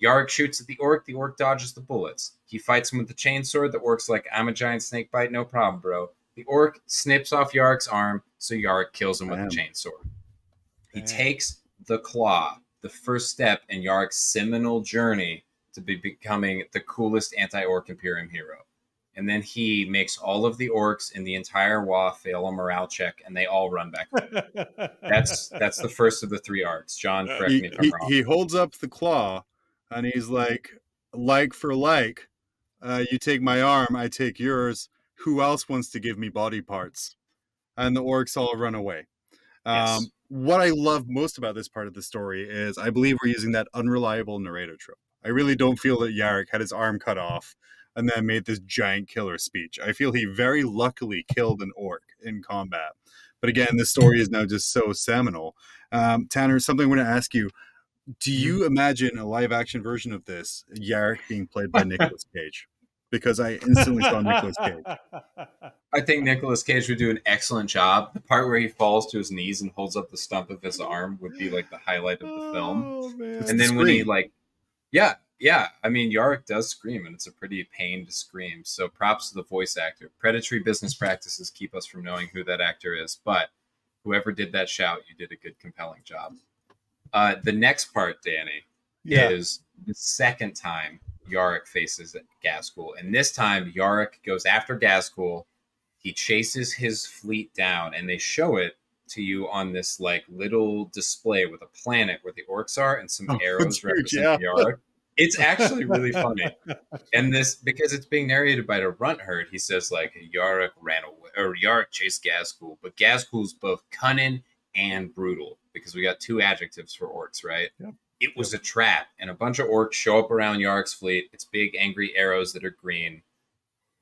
Yarrick shoots at the orc dodges the bullets. He fights him with the chainsword. The orc's like, I'm a giant snakebite, no problem, bro. The orc snips off Yarrick's arm, so Yarrick kills him with the chainsword. He takes the claw, the first step in Yarrick's seminal journey to be becoming the coolest anti-orc Imperium hero. And then he makes all of the orcs in the entire WoW fail a morale check, and they all run back home. That's the first of the 3 arcs. John, correct me if I'm wrong. He holds up the claw, and he's like for like, you take my arm, I take yours. Who else wants to give me body parts? And the orcs all run away. What I love most about this part of the story is I believe we're using that unreliable narrator trope. I really don't feel that Yarrick had his arm cut off and then made this giant killer speech. I feel he very luckily killed an orc in combat. But again, this story is now just so seminal. Tanner, something I want to ask you. Do you imagine a live-action version of this, Yarrick being played by Nicolas Cage? Because I instantly saw Nicolas Cage. I think Nicolas Cage would do an excellent job. The part where he falls to his knees and holds up the stump of his arm would be like the highlight of the film. Man. And then when he yeah. I mean, Yarrick does scream, and it's a pretty pain to scream. So props to the voice actor. Predatory business practices keep us from knowing who that actor is, but whoever did that shout, you did a good, compelling job. The next part, Danny, is the second time Yarrick faces Ghazghkull. And this time, Yarrick goes after Ghazghkull. He chases his fleet down, and they show it to you on this like little display with a planet where the orcs are and some arrows representing Yarrick. It's actually really funny. And this, because it's being narrated by the runt herd, he says like Yarrick ran away, or Yarrick chased Ghazghkull, but Ghazghkull's both cunning and brutal, because we got two adjectives for orcs, right? Yep. It was a trap, and a bunch of orcs show up around Yarrick's fleet. It's big, angry arrows that are green.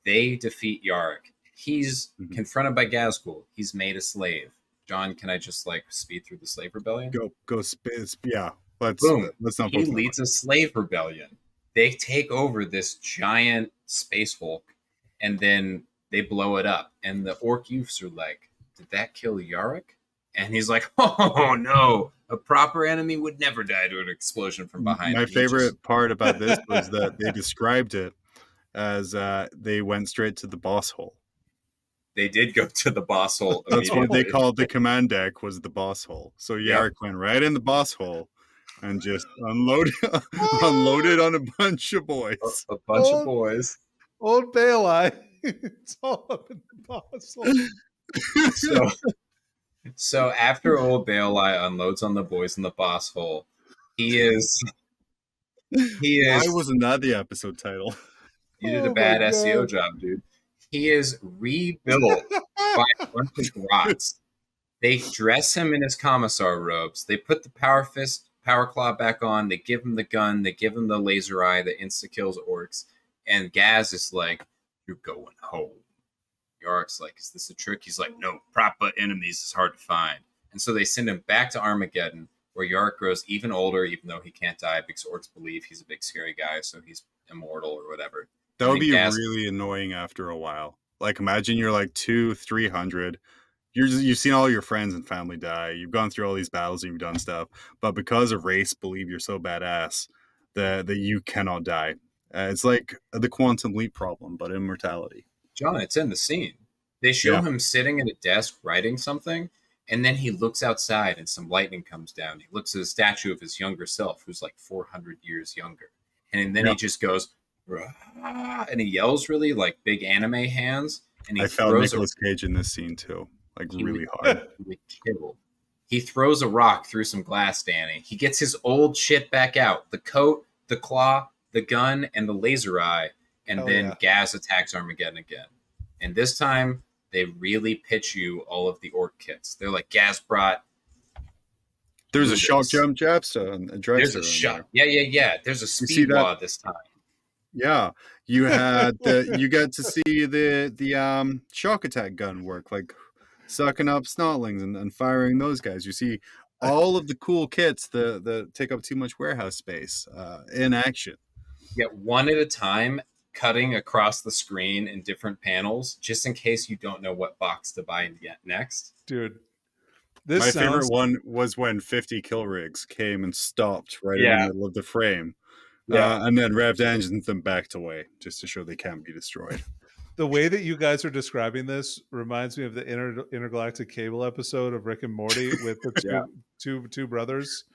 They defeat Yarrick. He's confronted by Ghazghkull. He's made a slave. John, can I just like speed through the slave rebellion? Go space. Yeah. Let's not. He leads a slave rebellion. They take over this giant space hulk, and then they blow it up. And the orc youths are like, "Did that kill Yarrick?" And he's like, "Oh no! A proper enemy would never die to an explosion from behind." My favorite part about this was that they described it as they went straight to the boss hole. They did go to the boss hole. That's what they called the command deck, was the boss hole. So Yarrick went right in the boss hole and just unloaded on a bunch of boys. A bunch of boys. Old Bailey. It's all up in the boss hole. So after old Bailey unloads on the boys in the boss hole, he is. Why wasn't that the episode title? You did a bad SEO job, dude. He is rebuilt by a bunch of rots. They dress him in his commissar robes. They put the power fist, power claw back on. They give him the gun. They give him the laser eye that insta-kills orcs. And Gaz is like, "You're going home." Yarrick's like, "Is this a trick?" He's like, "No, proper enemies is hard to find." And so they send him back to Armageddon, where Yarrick grows even older, even though he can't die, because orcs believe he's a big scary guy, so he's immortal or whatever. That would be really annoying after a while. Like, imagine you're like 200-300. You've seen all your friends and family die. You've gone through all these battles and you've done stuff. But because of race believe you're so badass that you cannot die. It's like the quantum leap problem, but immortality. John, it's in the scene. They show him sitting at a desk writing something, and then he looks outside and some lightning comes down. He looks at a statue of his younger self, who's like 400 years younger. And then he just goes, and he yells really like big anime hands. And I felt Nicolas Cage in this scene too, like really hard. He throws a rock through some glass, Danny. He gets his old shit back out: the coat, the claw, the gun, and the laser eye. And then Gaz attacks Armageddon again. And this time they really pitch you all of the orc kits. They're like, Gaz brought. There's a shock jump Japstone, a There's a shot. Yeah. There's a speed wall this time. Yeah, you had you get to see the shock attack gun work, like sucking up snotlings and firing those guys. You see all of the cool kits that take up too much warehouse space in action. Yeah, one at a time, cutting across the screen in different panels, just in case you don't know what box to buy next. Dude, my favorite one was when 50 kill rigs came and stopped right in the middle of the frame. And then revved engines and backed away just to show they can't be destroyed. The way that you guys are describing this reminds me of the intergalactic cable episode of Rick and Morty with the two brothers,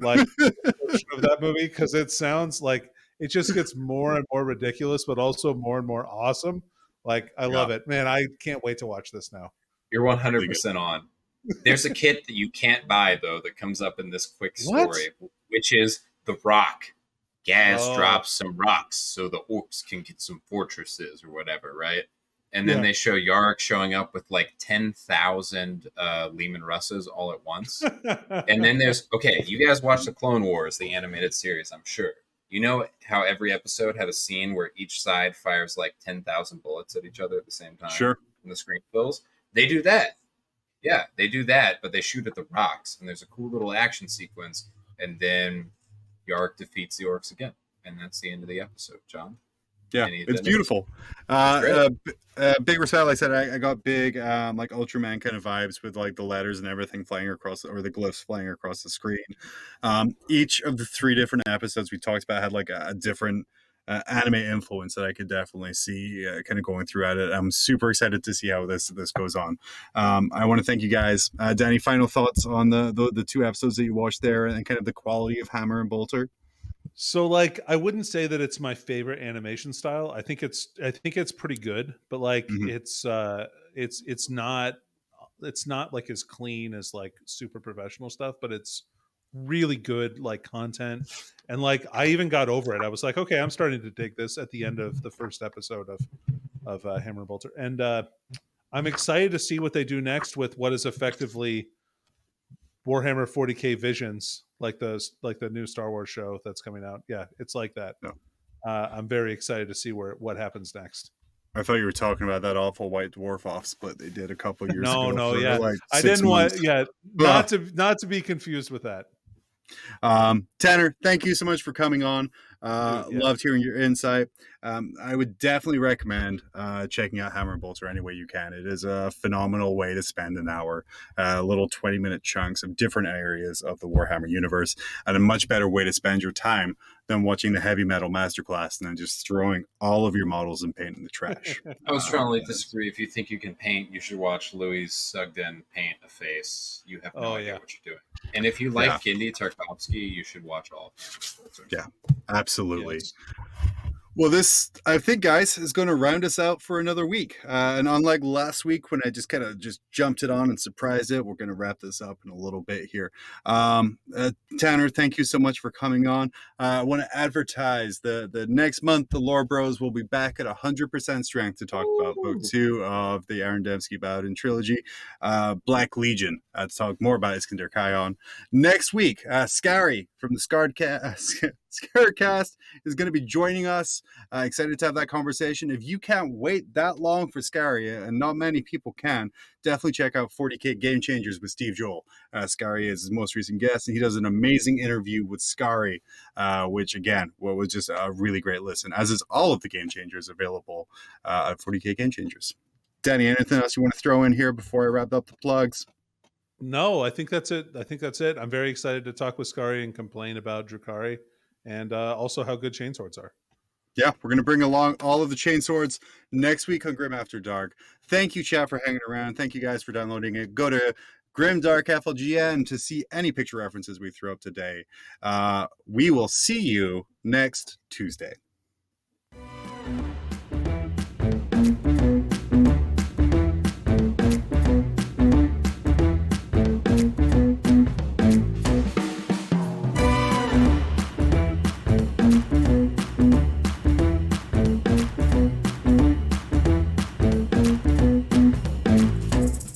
like of that movie, because it sounds like it just gets more and more ridiculous, but also more and more awesome. Like, I love it, man. I can't wait to watch this now. You're 100% on. There's a kit that you can't buy though that comes up in this quick story, which is the rock. Gaz drops some rocks so the orcs can get some fortresses or whatever, right? And then they show Yarrick showing up with like 10,000 Lehman Russes all at once. And then there's, you guys watch the Clone Wars, the animated series, I'm sure. You know how every episode had a scene where each side fires like 10,000 bullets at each other at the same time? Sure. And the screen fills? They do that. Yeah, they do that, but they shoot at the rocks, and there's a cool little action sequence, and then Yark defeats the orcs again. And that's the end of the episode, John. Yeah, it's beautiful. Big respect. Like I said, I got big like Ultraman kind of vibes with like the letters and everything flying across, or the glyphs flying across the screen. Each of the 3 different episodes we talked about had like a different anime influence that I could definitely see kind of going throughout it. I'm super excited to see how this goes on. I want to thank you guys. Danny, final thoughts on the 2 episodes that you watched there and kind of the quality of Hammer and Bolter? So like I wouldn't say that it's my favorite animation style. I think it's pretty good, but like it's not like as clean as like super professional stuff, but it's really good like content. And like I even got over it. I was like, okay, I'm starting to dig this at the end of the first episode of Hammer and Bolter. And I'm excited to see what they do next with what is effectively Warhammer 40K Visions, like the new Star Wars show that's coming out. Yeah, it's like that. No. I'm very excited to see what happens next. I thought you were talking about that awful White Dwarf off split they did a couple years ago. No, yeah. Like I didn't want, not to be confused with that. Tanner, thank you so much for coming on. Loved hearing your insight. I would definitely recommend checking out Hammer and Bolter any way you can. It is a phenomenal way to spend an hour, little 20-minute chunks of different areas of the Warhammer universe, and a much better way to spend your time than watching the heavy metal masterclass and then just throwing all of your models and paint in the trash. I would strongly disagree. If you think you can paint, you should watch Louis Sugden paint a face. You have no idea what you're doing. And if you like Genndy Tarkovsky, you should watch all of them. Yeah, absolutely. Yes. Well, this, I think, guys, is going to round us out for another week. And unlike last week when I just kind of jumped it on and surprised it, we're going to wrap this up in a little bit here. Tanner, thank you so much for coming on. I want to advertise the next month, the Lore Bros will be back at 100% strength to talk about Book 2 of the Aaron Dembski-Bowden trilogy, Black Legion, to talk more about Iskander Khayyar. Next week, Scary from the Scarecast is going to be joining us. Excited to have that conversation. If you can't wait that long for Scary, and not many people can, definitely check out 40K Game Changers with Steve Joel. Scary is his most recent guest, and he does an amazing interview with Scary, which again, was just a really great listen, as is all of the Game Changers available at 40K Game Changers. Danny, anything else you want to throw in here before I wrap up the plugs? No, I think that's it. I'm very excited to talk with Scary and complain about Drukhari, and also how good chainswords are. Yeah, we're going to bring along all of the chainswords next week on Grim After Dark. Thank you, chat, for hanging around. Thank you guys for downloading it. Go to Grimdark FLGN to see any picture references we threw up today. We will see you next Tuesday.